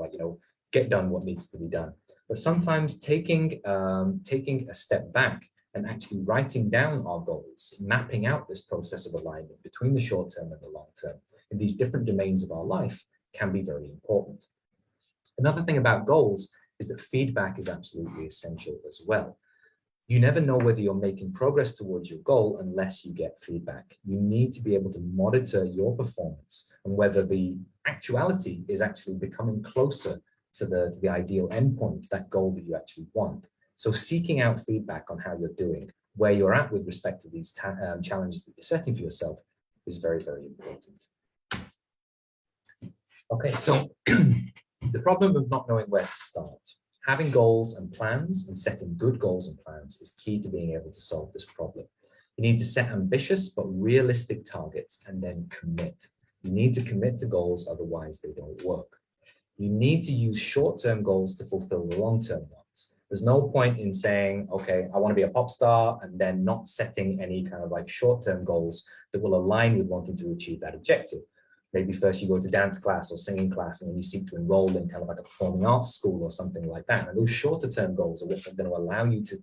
get done what needs to be done. But sometimes taking a step back and actually writing down our goals, mapping out this process of alignment between the short term and the long term in these different domains of our life can be very important. Another thing about goals is that feedback is absolutely essential as well. You never know whether you're making progress towards your goal unless you get feedback. You need to be able to monitor your performance and whether the actuality is actually becoming closer to the ideal endpoint, that goal that you actually want. So seeking out feedback on how you're doing, where you're at with respect to these challenges that you're setting for yourself is very, very important. Okay, so the problem of not knowing where to start. Having goals and plans and setting good goals and plans is key to being able to solve this problem. You need to set ambitious but realistic targets and then commit. You need to commit to goals, otherwise they don't work. You need to use short-term goals to fulfill the long-term ones. There's no point in saying, okay, I want to be a pop star, and then not setting any kind of short-term goals that will align with wanting to achieve that objective. Maybe first you go to dance class or singing class, and then you seek to enroll in kind of like a performing arts school or something like that. And those shorter term goals are what's going to allow you to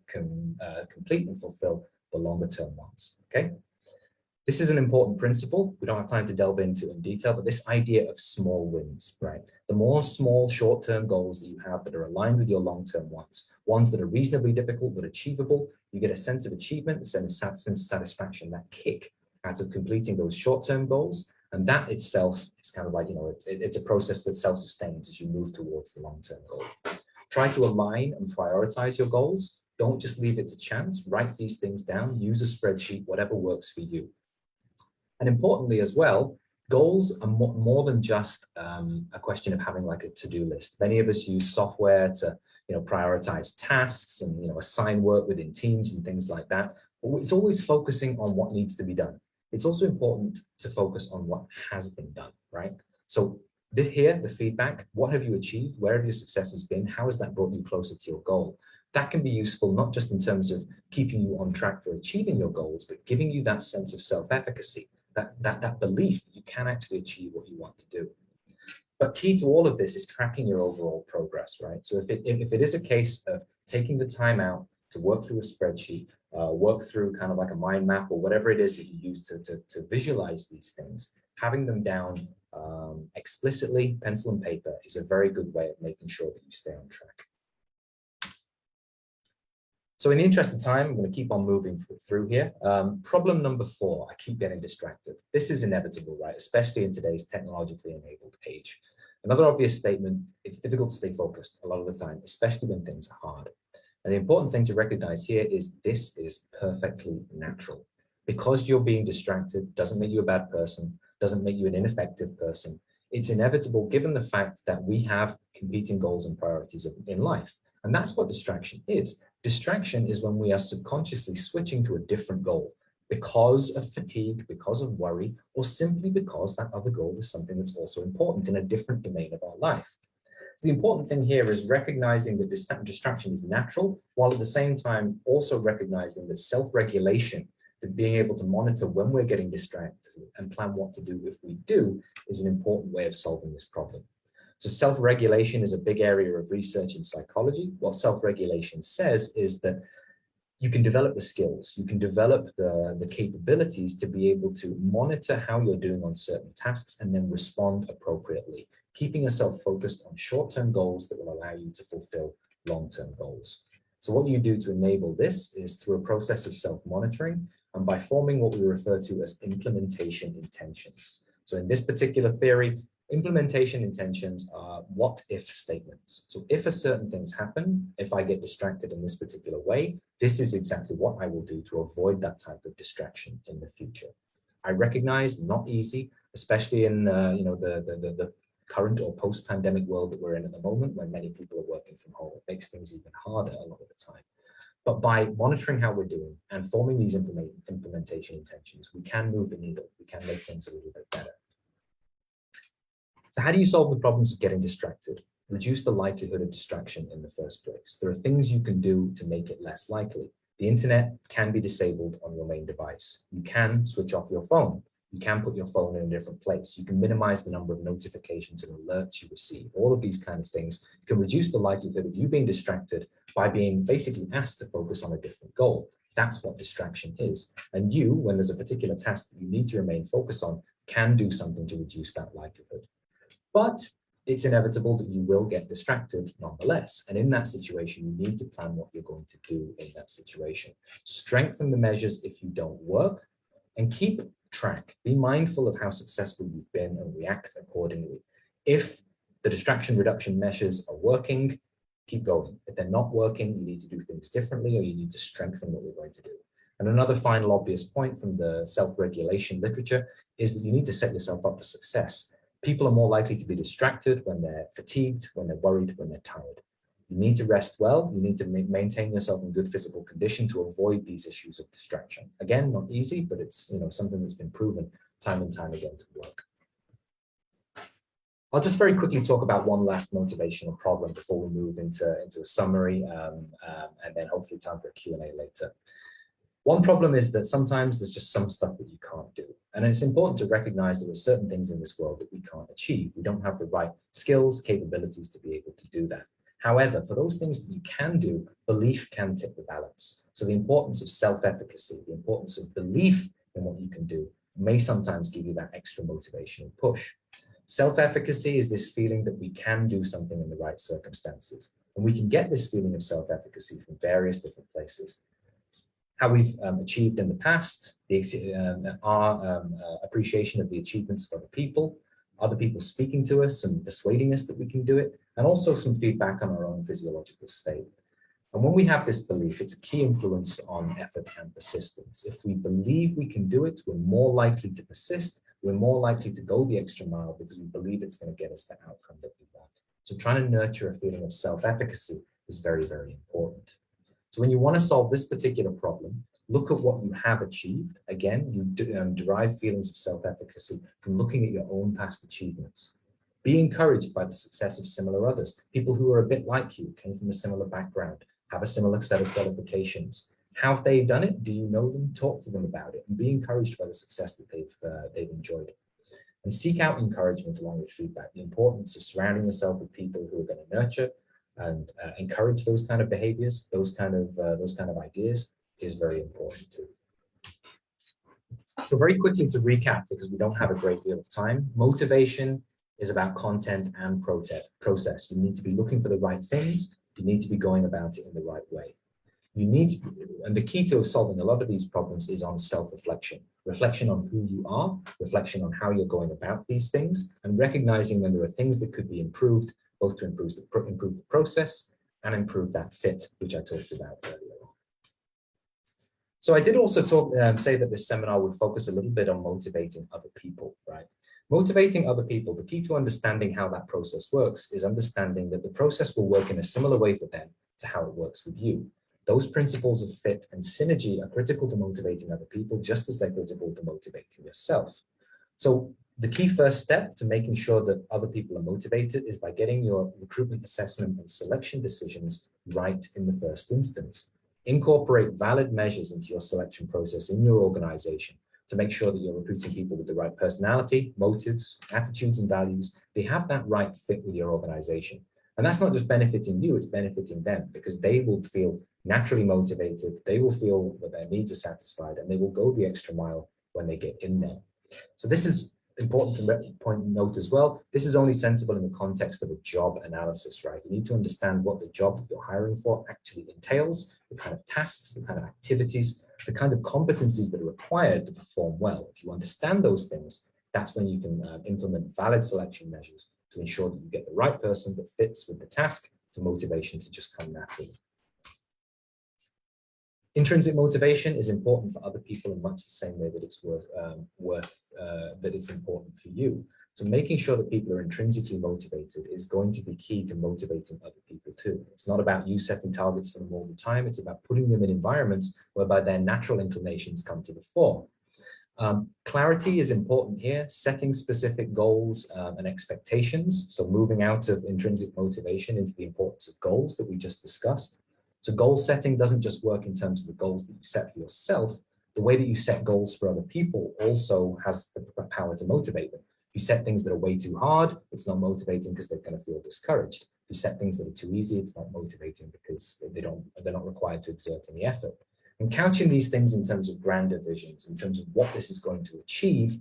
complete and fulfill the longer term ones, okay? This is an important principle. We don't have time to delve into in detail, but this idea of small wins, right? The more small short-term goals that you have that are aligned with your long-term ones that are reasonably difficult but achievable, you get a sense of achievement, a sense of satisfaction, that kick out of completing those short-term goals. And that itself is kind of like, it's a process that self-sustains as you move towards the long-term goal. Try to align and prioritize your goals. Don't just leave it to chance. Write these things down, use a spreadsheet, whatever works for you. And importantly as well, goals are more than just a question of having like a to-do list. Many of us use software to prioritize tasks and assign work within teams and things like that. But it's always focusing on what needs to be done. It's also important to focus on what has been done, right? So the feedback, what have you achieved? Where have your successes been? How has that brought you closer to your goal? That can be useful, not just in terms of keeping you on track for achieving your goals, but giving you that sense of self-efficacy, that belief that you can actually achieve what you want to do. But key to all of this is tracking your overall progress, right? So if it is a case of taking the time out to work through a spreadsheet, work through kind of like a mind map or whatever it is that you use to visualize these things, having them down explicitly, pencil and paper, is a very good way of making sure that you stay on track. So in the interest of time, I'm going to keep on moving through here. Problem number 4, I keep getting distracted. This is inevitable, right? Especially in today's technologically enabled age. Another obvious statement, it's difficult to stay focused a lot of the time, especially when things are hard. And the important thing to recognize here is this is perfectly natural. Because you're being distracted doesn't make you a bad person, doesn't make you an ineffective person. It's inevitable given the fact that we have competing goals and priorities in life. And that's what distraction is. Distraction is when we are subconsciously switching to a different goal because of fatigue, because of worry, or simply because that other goal is something that's also important in a different domain of our life. So the important thing here is recognizing that this distraction is natural, while at the same time also recognizing that self-regulation, that being able to monitor when we're getting distracted and plan what to do if we do, is an important way of solving this problem. So self-regulation is a big area of research in psychology. What self-regulation says is that you can develop the skills, you can develop the capabilities to be able to monitor how you're doing on certain tasks and then respond appropriately, keeping yourself focused on short-term goals that will allow you to fulfill long-term goals. So what you do to enable this is through a process of self-monitoring and by forming what we refer to as implementation intentions. So in this particular theory, implementation intentions are what-if statements. So if a certain things happen, if I get distracted in this particular way, this is exactly what I will do to avoid that type of distraction in the future. I recognize not easy, especially in the current or post-pandemic world that we're in at the moment, when many people are working from home. It makes things even harder a lot of the time. But by monitoring how we're doing and forming these implementation intentions, we can move the needle. We can make things a little bit better. So how do you solve the problems of getting distracted? Reduce the likelihood of distraction in the first place. There are things you can do to make it less likely. The internet can be disabled on your main device. You can switch off your phone. You can put your phone in a different place. You can minimize the number of notifications and alerts you receive. All of these kind of things can reduce the likelihood of you being distracted by being basically asked to focus on a different goal. That's what distraction is. And you, when there's a particular task that you need to remain focused on, can do something to reduce that likelihood. But it's inevitable that you will get distracted nonetheless. And in that situation, you need to plan what you're going to do in that situation. Strengthen the measures if you don't work, and keep track. Be mindful of how successful you've been and react accordingly. If the distraction reduction measures are working, keep going. If they're not working, you need to do things differently, or you need to strengthen what you're going to do. And another final obvious point from the self-regulation literature is that you need to set yourself up for success. People are more likely to be distracted when they're fatigued, when they're worried, when they're tired. You need to rest well. You need to maintain yourself in good physical condition to avoid these issues of distraction. Again, not easy, but it's something that's been proven time and time again to work. I'll just very quickly talk about one last motivational problem before we move into a summary and then hopefully time for a Q&A later. One problem is that sometimes there's just some stuff that you can't do. And it's important to recognize there are certain things in this world that we can't achieve. We don't have the right skills, capabilities to be able to do that. However, for those things that you can do, belief can tip the balance. So the importance of self-efficacy, the importance of belief in what you can do, may sometimes give you that extra motivation and push. Self-efficacy is this feeling that we can do something in the right circumstances. And we can get this feeling of self-efficacy from various different places. How we've achieved in the past, our appreciation of the achievements of other people speaking to us and persuading us that we can do it, and also some feedback on our own physiological state. And when we have this belief, it's a key influence on effort and persistence. If we believe we can do it, we're more likely to persist, we're more likely to go the extra mile because we believe it's going to get us the outcome that we want. So trying to nurture a feeling of self-efficacy is very, very important. So when you want to solve this particular problem, look at what you have achieved. Again, you derive feelings of self-efficacy from looking at your own past achievements. Be encouraged by the success of similar others, people who are a bit like you, came from a similar background, have a similar set of qualifications. How have they done it? Do you know them? Talk to them about it and be encouraged by the success that they've enjoyed. And seek out encouragement along with feedback. The importance of surrounding yourself with people who are going to nurture and encourage those kind of behaviors, those kind of ideas is very important too. So very quickly to recap, because we don't have a great deal of time, motivation is about content and process. You need to be looking for the right things. You need to be going about it in the right way. And the key to solving a lot of these problems is on self-reflection. Reflection on who you are, reflection on how you're going about these things, and recognizing when there are things that could be improved, both to improve the process and improve that fit, which I talked about earlier on. So I did also say that this seminar would focus a little bit on motivating other people, right? Motivating other people, the key to understanding how that process works is understanding that the process will work in a similar way for them to how it works with you. Those principles of fit and synergy are critical to motivating other people, just as they're critical to motivating yourself. So the key first step to making sure that other people are motivated is by getting your recruitment assessment and selection decisions right in the first instance. Incorporate valid measures into your selection process in your organization to make sure that you're recruiting people with the right personality, motives, attitudes, and values. They have that right fit with your organization. And that's not just benefiting you, it's benefiting them, because they will feel naturally motivated, they will feel that their needs are satisfied, and they will go the extra mile when they get in there. So this is important to note as well. This is only sensible in the context of a job analysis, right? You need to understand what the job that you're hiring for actually entails, the kind of tasks, the kind of activities, the kind of competencies that are required to perform well. If you understand those things, that's when you can implement valid selection measures to ensure that you get the right person that fits with the task for motivation to just come naturally. Intrinsic motivation is important for other people in much the same way that it's that it's important for you. So making sure that people are intrinsically motivated is going to be key to motivating other people too. It's not about you setting targets for them all the time. It's about putting them in environments whereby their natural inclinations come to the fore. Clarity is important here, setting specific goals and expectations. So moving out of intrinsic motivation into the importance of goals that we just discussed. So goal setting doesn't just work in terms of the goals that you set for yourself. The way that you set goals for other people also has the power to motivate them. If you set things that are way too hard, it's not motivating because they're going to feel discouraged. If you set things that are too easy, it's not motivating because they're not required to exert any effort. And couching these things in terms of grander visions, in terms of what this is going to achieve,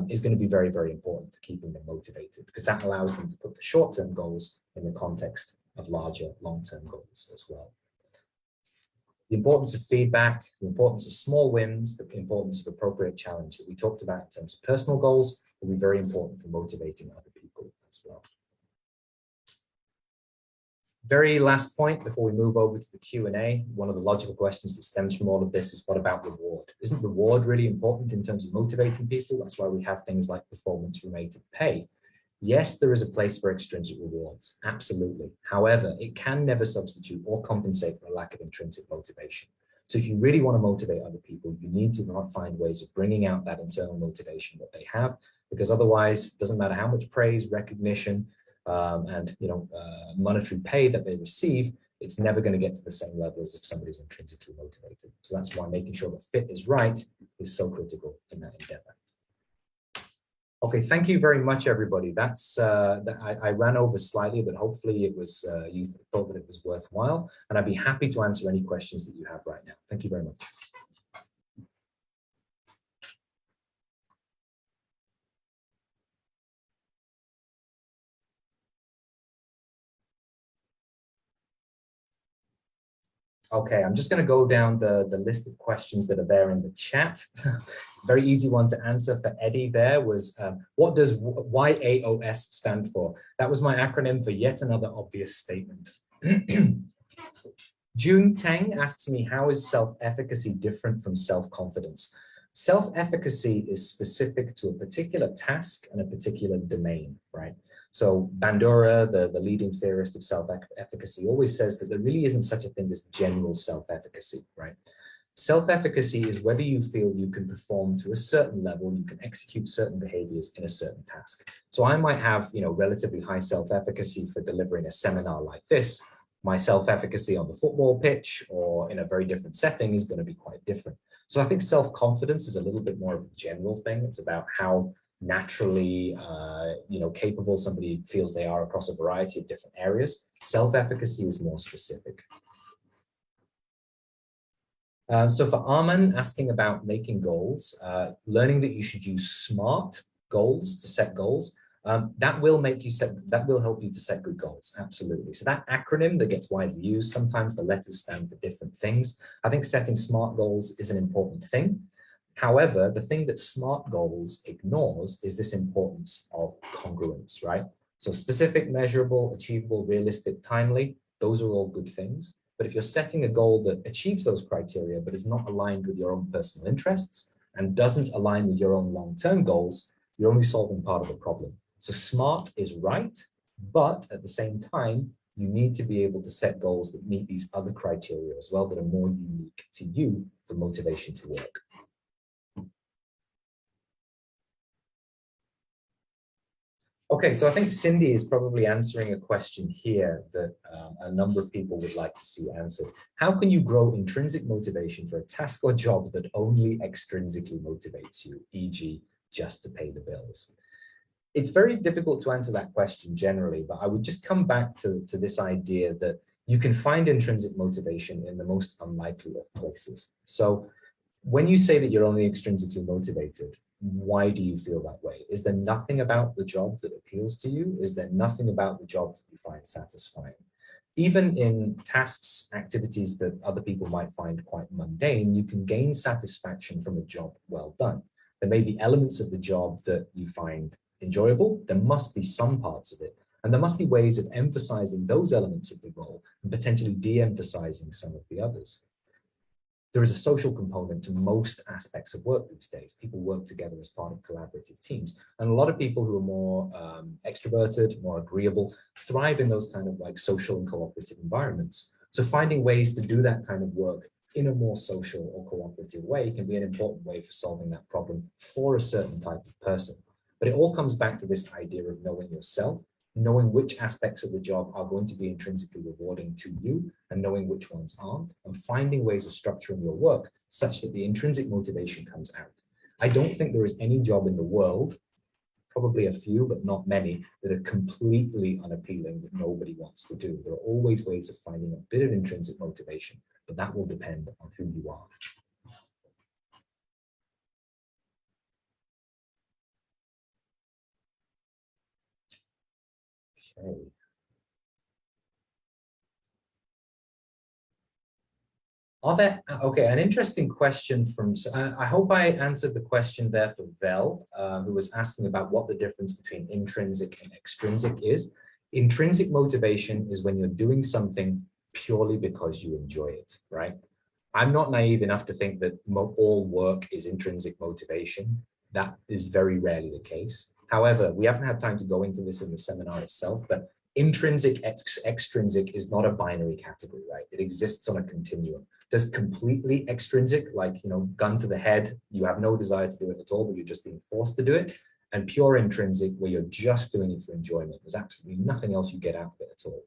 is going to be very, very important for keeping them motivated, because that allows them to put the short-term goals in the context of larger long-term goals as well. The importance of feedback, the importance of small wins, the importance of appropriate challenge that we talked about in terms of personal goals will be very important for motivating other people as well. Very last point before we move over to the Q&A, one of the logical questions that stems from all of this is, what about reward? Isn't reward really important in terms of motivating people? That's why we have things like performance-related pay. Yes, there is a place for extrinsic rewards, absolutely. However, it can never substitute or compensate for a lack of intrinsic motivation. So if you really want to motivate other people, you need to find ways of bringing out that internal motivation that they have, because otherwise, it doesn't matter how much praise, recognition, and monetary pay that they receive, it's never going to get to the same level as if somebody's intrinsically motivated. So that's why making sure the fit is right is so critical in that endeavor. Okay, thank you very much, everybody. That's I ran over slightly, but hopefully it was you thought that it was worthwhile, and I'd be happy to answer any questions that you have right now. Thank you very much. Okay, I'm just going to go down the list of questions that are there in the chat. Very easy one to answer for Eddie there was, what does YAOS stand for? That was my acronym for yet another obvious statement. June Teng asks me, how is self-efficacy different from self-confidence? Self-efficacy is specific to a particular task and a particular domain, right? So Bandura, the leading theorist of self-efficacy, always says that there really isn't such a thing as general self-efficacy, right? Self-efficacy is whether you feel you can perform to a certain level, you can execute certain behaviors in a certain task. So I might have, relatively high self-efficacy for delivering a seminar like this. My self-efficacy on the football pitch or in a very different setting is going to be quite different. So I think self-confidence is a little bit more of a general thing. It's about how naturally, capable somebody feels they are across a variety of different areas. Self-efficacy is more specific. So for Arman asking about making goals, learning that you should use SMART goals to set goals, that will help you to set good goals. Absolutely. So that acronym that gets widely used, sometimes the letters stand for different things. I think setting SMART goals is an important thing. However, the thing that SMART goals ignores is this importance of congruence, right? So specific, measurable, achievable, realistic, timely, those are all good things. But if you're setting a goal that achieves those criteria, but is not aligned with your own personal interests and doesn't align with your own long-term goals, you're only solving part of the problem. So SMART is right, but at the same time, you need to be able to set goals that meet these other criteria as well that are more unique to you for motivation to work. Okay, so I think Cindy is probably answering a question here that a number of people would like to see answered. How can you grow intrinsic motivation for a task or job that only extrinsically motivates you, e.g. just to pay the bills? It's very difficult to answer that question generally, but I would just come back to this idea that you can find intrinsic motivation in the most unlikely of places. So when you say that you're only extrinsically motivated, why do you feel that way? Is there nothing about the job that appeals to you? Is there nothing about the job that you find satisfying? Even in tasks, activities that other people might find quite mundane, you can gain satisfaction from a job well done. There may be elements of the job that you find enjoyable. There must be some parts of it. And there must be ways of emphasizing those elements of the role and potentially de-emphasizing some of the others. There is a social component to most aspects of work these days. People work together as part of collaborative teams. And a lot of people who are more extroverted, more agreeable, thrive in those kind of like social and cooperative environments. So finding ways to do that kind of work in a more social or cooperative way can be an important way for solving that problem for a certain type of person. But it all comes back to this idea of knowing yourself, knowing which aspects of the job are going to be intrinsically rewarding to you and knowing which ones aren't, and finding ways of structuring your work such that the intrinsic motivation comes out. I don't think there is any job in the world, probably a few, but not many, that are completely unappealing that nobody wants to do. There are always ways of finding a bit of intrinsic motivation, but that will depend on who you are. Okay. Okay, an interesting question from, I hope I answered the question there for Vel, who was asking about what the difference between intrinsic and extrinsic is. Intrinsic motivation is when you're doing something purely because you enjoy it, right? I'm not naive enough to think that all work is intrinsic motivation. That is very rarely the case. However, we haven't had time to go into this in the seminar itself, but intrinsic, extrinsic is not a binary category, right? It exists on a continuum. There's completely extrinsic, like, gun to the head, you have no desire to do it at all, but you're just being forced to do it. And pure intrinsic, where you're just doing it for enjoyment. There's absolutely nothing else you get out of it at all.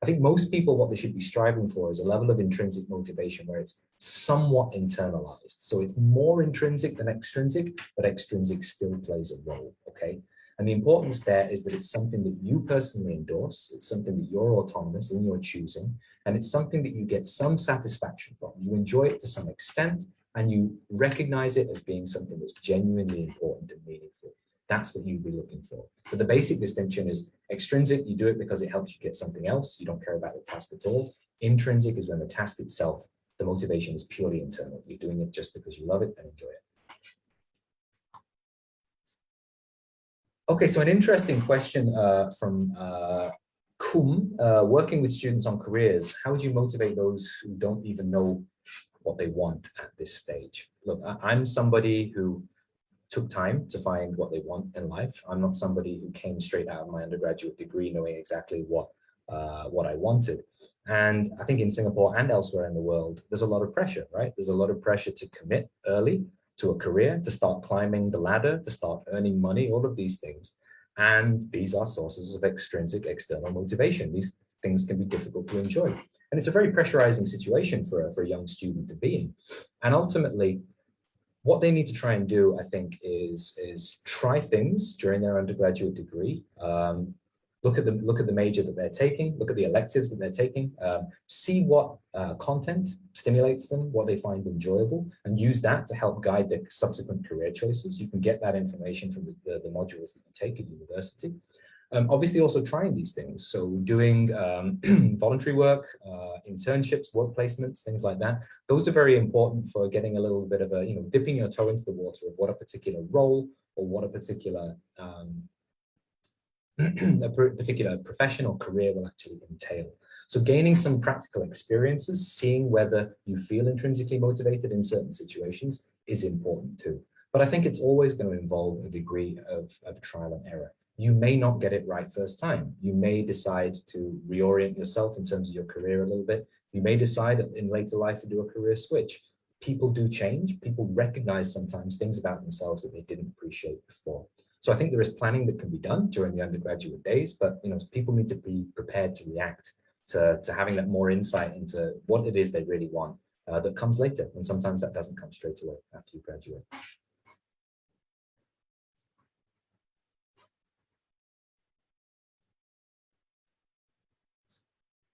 I think most people, what they should be striving for is a level of intrinsic motivation where it's somewhat internalized. So it's more intrinsic than extrinsic, but extrinsic still plays a role, okay? And the importance there is that it's something that you personally endorse, it's something that you're autonomous in your choosing, and it's something that you get some satisfaction from. You enjoy it to some extent, and you recognize it as being something that's genuinely important and meaningful. That's what you'd be looking for. But the basic distinction is extrinsic, you do it because it helps you get something else. You don't care about the task at all. Intrinsic is when the task itself, the motivation is purely internal. You're doing it just because you love it and enjoy it. Okay, so an interesting question from Kum, working with students on careers. How would you motivate those who don't even know what they want at this stage? Look, I'm somebody who took time to find what they want in life. I'm not somebody who came straight out of my undergraduate degree knowing exactly what I wanted. And I think in Singapore and elsewhere in the world, there's a lot of pressure, right? There's a lot of pressure to commit early to a career, to start climbing the ladder, to start earning money, all of these things. And these are sources of extrinsic external motivation. These things can be difficult to enjoy. And it's a very pressurizing situation for a young student to be in. And ultimately, what they need to try and do, I think, is try things during their undergraduate degree. Look at the major that they're taking, look at the electives that they're taking, see what content stimulates them, what they find enjoyable, and use that to help guide their subsequent career choices. You can get that information from the modules that you take at university. Obviously also trying these things. So doing voluntary work, internships, work placements, things like that. Those are very important for getting a little bit of a, dipping your toe into the water of what a particular role or what a particular profession or career will actually entail. So gaining some practical experiences, seeing whether you feel intrinsically motivated in certain situations is important too. But I think it's always going to involve a degree of trial and error. You may not get it right first time. You may decide to reorient yourself in terms of your career a little bit. You may decide in later life to do a career switch. People do change. People recognize sometimes things about themselves that they didn't appreciate before. So I think there is planning that can be done during the undergraduate days, but people need to be prepared to react to having that more insight into what it is they really want that comes later. And sometimes that doesn't come straight away after you graduate.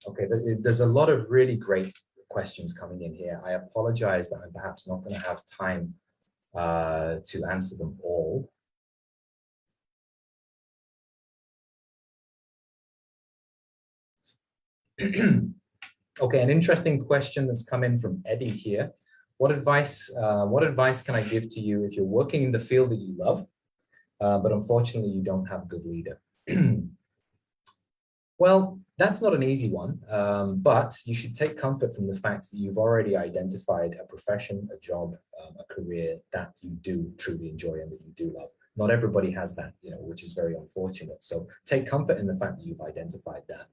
Okay, there's a lot of really great questions coming in here. I apologize that I'm perhaps not going to have time to answer them all. Okay, an interesting question that's come in from Eddie here. What advice can I give to you if you're working in the field that you love, but unfortunately you don't have a good leader? Well, that's not an easy one, but you should take comfort from the fact that you've already identified a profession, a job, a career that you do truly enjoy and that you do love. Not everybody has that, which is very unfortunate. So take comfort in the fact that you've identified that.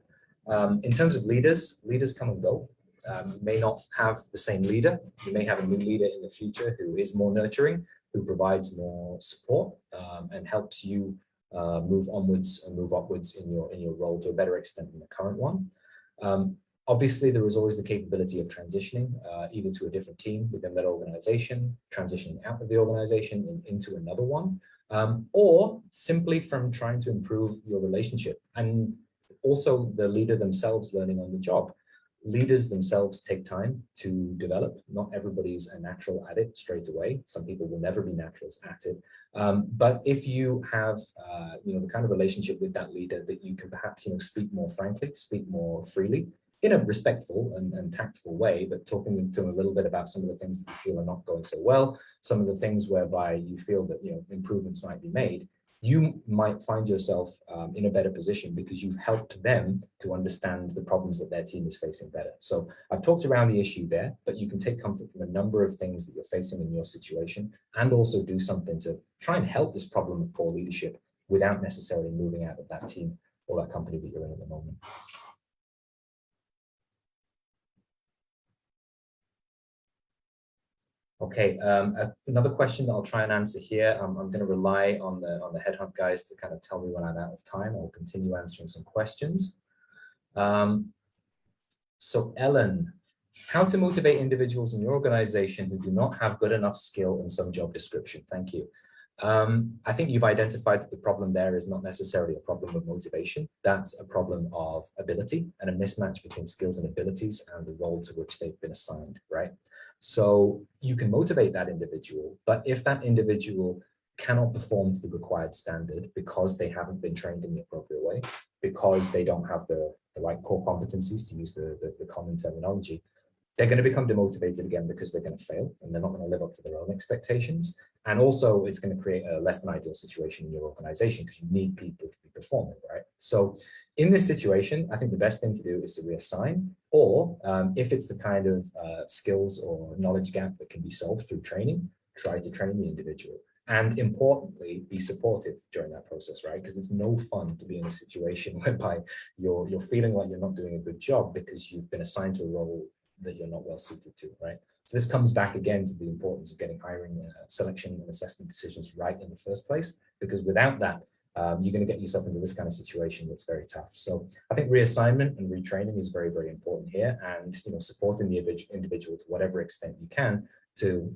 In terms of leaders come and go. You may not have the same leader. You may have a new leader in the future who is more nurturing, who provides more support and helps you move onwards and move upwards in your role to a better extent than the current one. Obviously, there is always the capability of transitioning either to a different team within that organization, transitioning out of the organization and into another one, or simply from trying to improve your relationship. And also the leader themselves learning on the job. Leaders themselves take time to develop. Not everybody is a natural at it straight away. Some people will never be naturals at it. But if you have, the kind of relationship with that leader that you can perhaps, speak more frankly, speak more freely, in a respectful and tactful way, but talking to them a little bit about some of the things that you feel are not going so well, some of the things whereby you feel that, improvements might be made, you might find yourself in a better position because you've helped them to understand the problems that their team is facing better. So I've talked around the issue there, but you can take comfort from a number of things that you're facing in your situation and also do something to try and help this problem of poor leadership without necessarily moving out of that team or that company that you're in at the moment. Okay, another question that I'll try and answer here. I'm going to rely on the HeadHunt guys to kind of tell me when I'm out of time. I'll continue answering some questions. So Ellen, how to motivate individuals in your organization who do not have good enough skill in some job description? Thank you. I think you've identified that the problem there is not necessarily a problem of motivation. That's a problem of ability and a mismatch between skills and abilities and the role to which they've been assigned, right? So you can motivate that individual, but if that individual cannot perform to the required standard because they haven't been trained in the appropriate way, because they don't have the right core competencies, to use the common terminology, they're going to become demotivated again because they're going to fail and they're not going to live up to their own expectations. And also it's going to create a less than ideal situation in your organization because you need people to be performing, right? So in this situation, I think the best thing to do is to reassign, or if it's the kind of skills or knowledge gap that can be solved through training, try to train the individual. And importantly, be supportive during that process, right? Because it's no fun to be in a situation whereby you're feeling like you're not doing a good job because you've been assigned to a role that you're not well suited to, right? So this comes back again to the importance of getting hiring, selection and assessment decisions right in the first place, because without that, you're going to get yourself into this kind of situation that's very tough. So I think reassignment and retraining is very, very important here, and supporting the individual to whatever extent you can to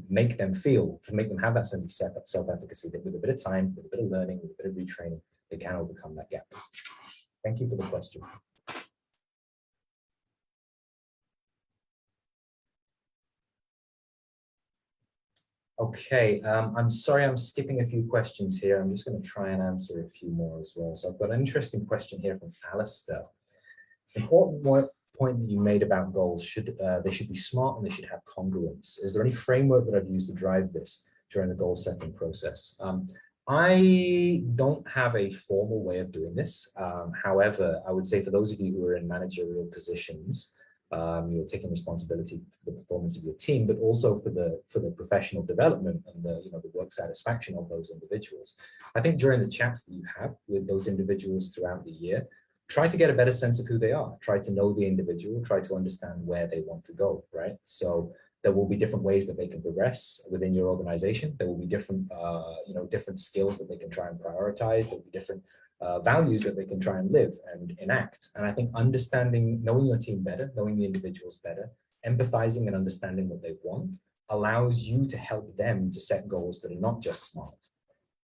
make them feel, to make them have that sense of self-efficacy that with a bit of time, with a bit of learning, with a bit of retraining, they can overcome that gap. Thank you for the question. Okay, I'm sorry, I'm skipping a few questions here. I'm just going to try and answer a few more as well. So I've got an interesting question here from Alistair. Important point that you made about goals, they should be smart and they should have congruence. Is there any framework that I've used to drive this during the goal setting process? I don't have a formal way of doing this. However, I would say for those of you who are in managerial positions, you're taking responsibility for the performance of your team, but also for the professional development and the work satisfaction of those individuals. I think during the chats that you have with those individuals throughout the year, try to get a better sense of who they are. Try to know the individual. Try to understand where they want to go. Right. So there will be different ways that they can progress within your organization. There will be different different skills that they can try and prioritize. There will be different values that they can try and live and enact. And I think knowing your team better, knowing the individuals better, empathizing and understanding what they want allows you to help them to set goals that are not just smart,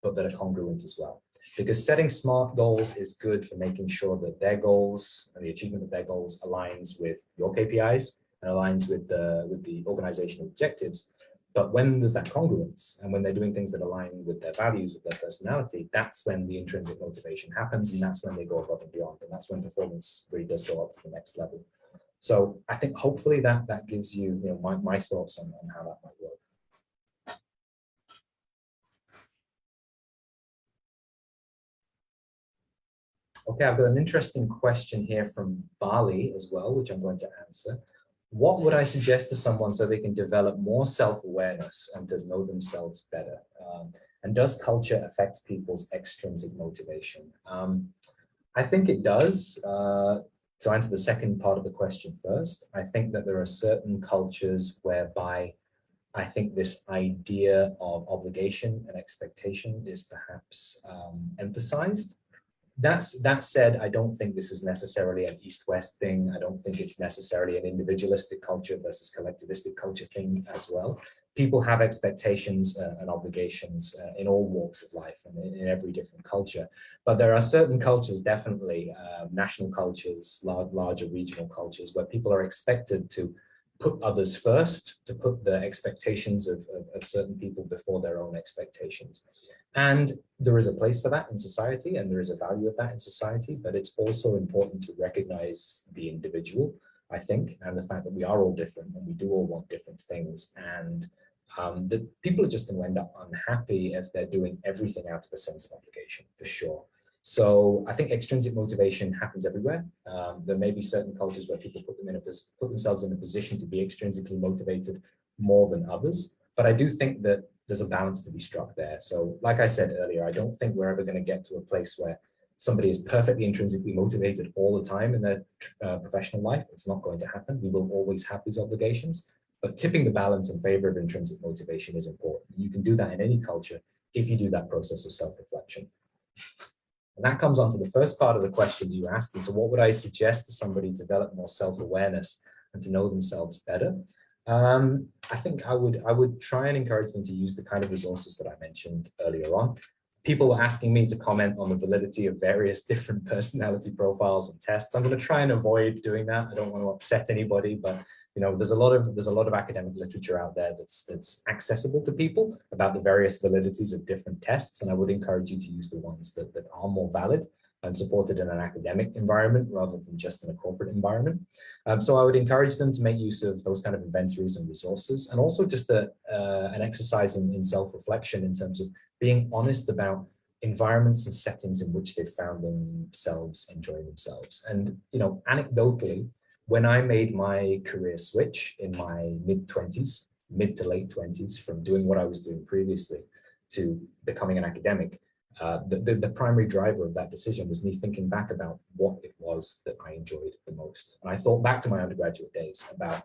but that are congruent as well. Because setting smart goals is good for making sure that their goals and the achievement of their goals aligns with your KPIs and aligns with the organizational objectives. But when there's that congruence and when they're doing things that align with their values, with their personality, that's when the intrinsic motivation happens, and that's when they go above and beyond, and that's when performance really does go up to the next level. So I think hopefully that gives you, my thoughts on how that might work. Okay, I've got an interesting question here from Bali as well, which I'm going to answer. What would I suggest to someone so they can develop more self-awareness and to know themselves better? And does culture affect people's extrinsic motivation? I think it does. To answer the second part of the question first, I think that there are certain cultures whereby I think this idea of obligation and expectation is perhaps emphasized. That said, I don't think this is necessarily an East-West thing. I don't think it's necessarily an individualistic culture versus collectivistic culture thing as well. People have expectations and obligations in all walks of life and in every different culture. But there are certain cultures, definitely national cultures, larger regional cultures, where people are expected to put others first, to put the expectations of certain people before their own expectations. And there is a place for that in society, and there is a value of that in society, but it's also important to recognize the individual, I think, and the fact that we are all different and we do all want different things. And that people are just going to end up unhappy if they're doing everything out of a sense of obligation, for sure. So I think extrinsic motivation happens everywhere. There may be certain cultures where people put themselves in a position to be extrinsically motivated more than others. But I do think that there's a balance to be struck there. So like I said earlier, I don't think we're ever going to get to a place where somebody is perfectly intrinsically motivated all the time in their professional life. It's not going to happen. We will always have these obligations. But tipping the balance in favor of intrinsic motivation is important. You can do that in any culture if you do that process of self-reflection. And that comes on to the first part of the question you asked. And so what would I suggest to somebody to develop more self-awareness and to know themselves better? I think I would try and encourage them to use the kind of resources that I mentioned earlier on. People were asking me to comment on the validity of various different personality profiles and tests. I'm going to try and avoid doing that. I don't want to upset anybody, but you know, there's a lot of academic literature out there that's accessible to people about the various validities of different tests, and I would encourage you to use the ones that are more valid and supported in an academic environment rather than just in a corporate environment. So I would encourage them to make use of those kind of inventories and resources, and also just an exercise in self-reflection in terms of being honest about environments and settings in which they found themselves enjoying themselves. And, you know, anecdotally, when I made my career switch in my mid to late 20s, from doing what I was doing previously to becoming an academic, the primary driver of that decision was me thinking back about what it was that I enjoyed the most. And I thought back to my undergraduate days about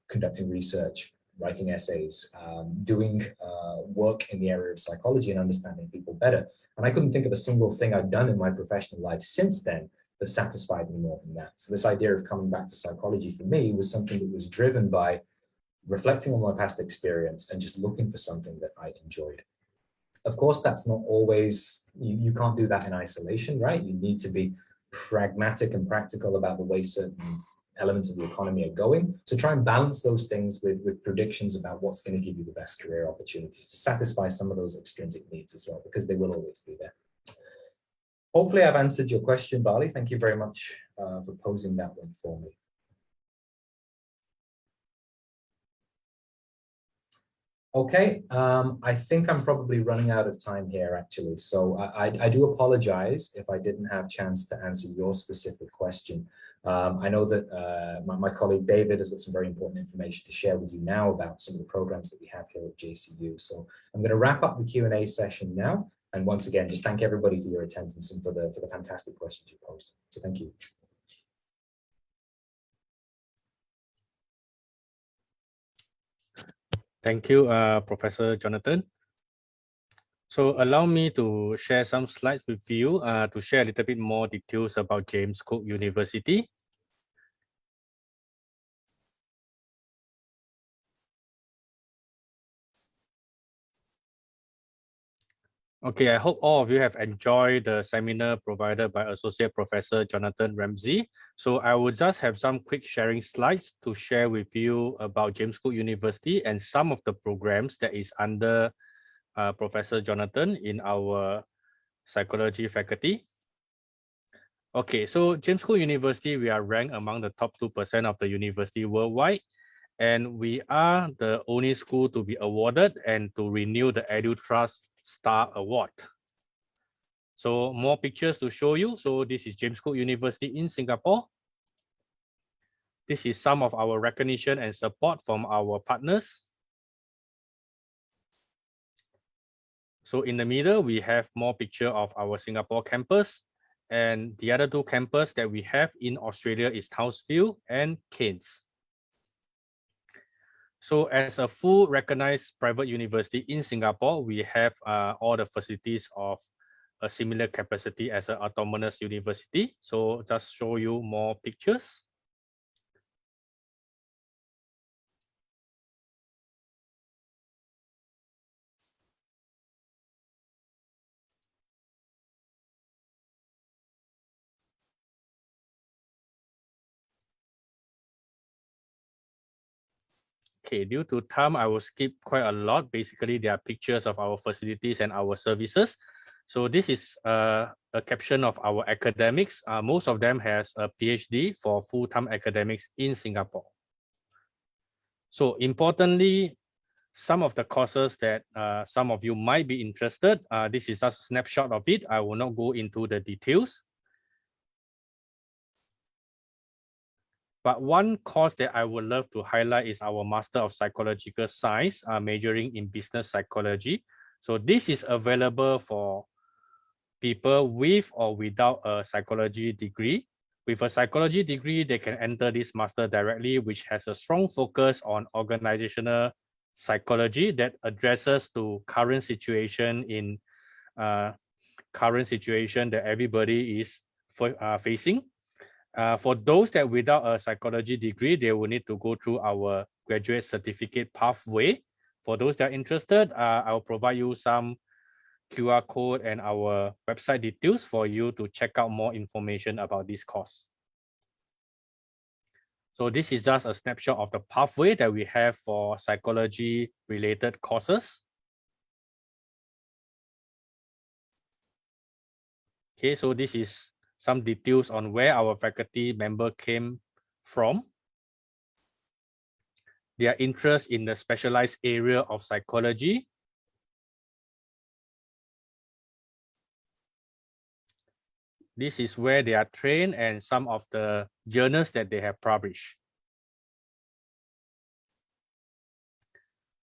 conducting research, writing essays, doing work in the area of psychology and understanding people better. And I couldn't think of a single thing I'd done in my professional life since then that satisfied me more than that. So this idea of coming back to psychology for me was something that was driven by reflecting on my past experience and just looking for something that I enjoyed. Of course, that's not always, you can't do that in isolation, right? You need to be pragmatic and practical about the way certain elements of the economy are going. So try and balance those things with predictions about what's going to give you the best career opportunities to satisfy some of those extrinsic needs as well, because they will always be there. Hopefully I've answered your question, Bali. Thank you very much for posing that one for me. Okay, I think I'm probably running out of time here, actually. So I do apologize if I didn't have a chance to answer your specific question. I know that my colleague David has got some very important information to share with you now about some of the programs that we have here at JCU. So I'm going to wrap up the Q&A session now. And once again, just thank everybody for your attendance and for the fantastic questions you posed. So thank you. Thank you, Professor Jonathan. So allow me to share some slides with you to share a little bit more details about James Cook University. Okay, I hope all of you have enjoyed the seminar provided by Associate Professor Jonathan Ramsay. So I will just have some quick sharing slides to share with you about James Cook University and some of the programs that is under Professor Jonathan in our psychology faculty. Okay, so James Cook University, we are ranked among the top 2% of the university worldwide. And we are the only school to be awarded and to renew the EduTrust Star Award. So more pictures to show you. So this is James Cook University in Singapore. This is some of our recognition and support from our partners. So in the middle, we have more picture of our Singapore campus. And the other two campuses that we have in Australia is Townsville and Cairns. So as a full recognized private university in Singapore, we have all the facilities of a similar capacity as an autonomous university. So just show you more pictures. Okay, due to time, I will skip quite a lot. Basically, there are pictures of our facilities and our services. So this is a caption of our academics. Most of them has a PhD for full-time academics in Singapore. So importantly, some of the courses that some of you might be interested, this is just a snapshot of it. I will not go into the details. But one course that I would love to highlight is our Master of Psychological Science, majoring in business psychology. So this is available for people with or without a psychology degree. With a psychology degree, they can enter this master directly, which has a strong focus on organizational psychology that addresses to current situation in current situation that everybody is facing. For those that without a psychology degree, they will need to go through our graduate certificate pathway. For those that are interested, I will provide you some QR code and our website details for you to check out more information about this course. So this is just a snapshot of the pathway that we have for psychology related courses. Okay, so this is some details on where our faculty member came from, their interest in the specialized area of psychology, this is where they are trained and some of the journals that they have published.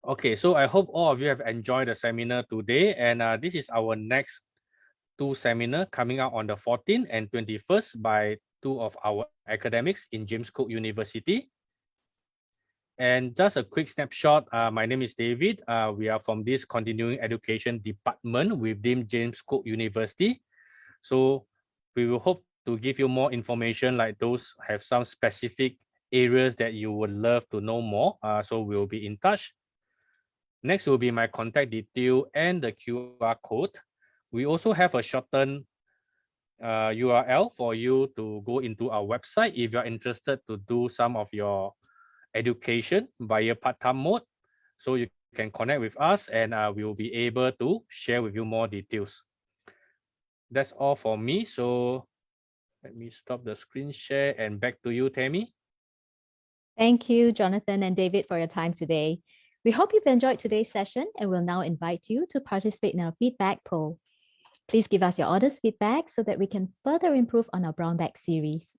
Okay, so I hope all of you have enjoyed the seminar today, and this is our next two seminar coming out on the 14th and 21st by two of our academics in James Cook University. And just a quick snapshot, my name is David. We are from this continuing education department within James Cook University. So we will hope to give you more information like those have some specific areas that you would love to know more. So we'll be in touch. Next will be my contact detail and the QR code. We also have a shortened URL for you to go into our website if you're interested to do some of your education via part-time mode. So you can connect with us and we will be able to share with you more details. That's all for me. So let me stop the screen share and back to you, Tammy. Thank you, Jonathan and David, for your time today. We hope you've enjoyed today's session and we'll now invite you to participate in our feedback poll. Please give us your honest feedback so that we can further improve on our brown bag series.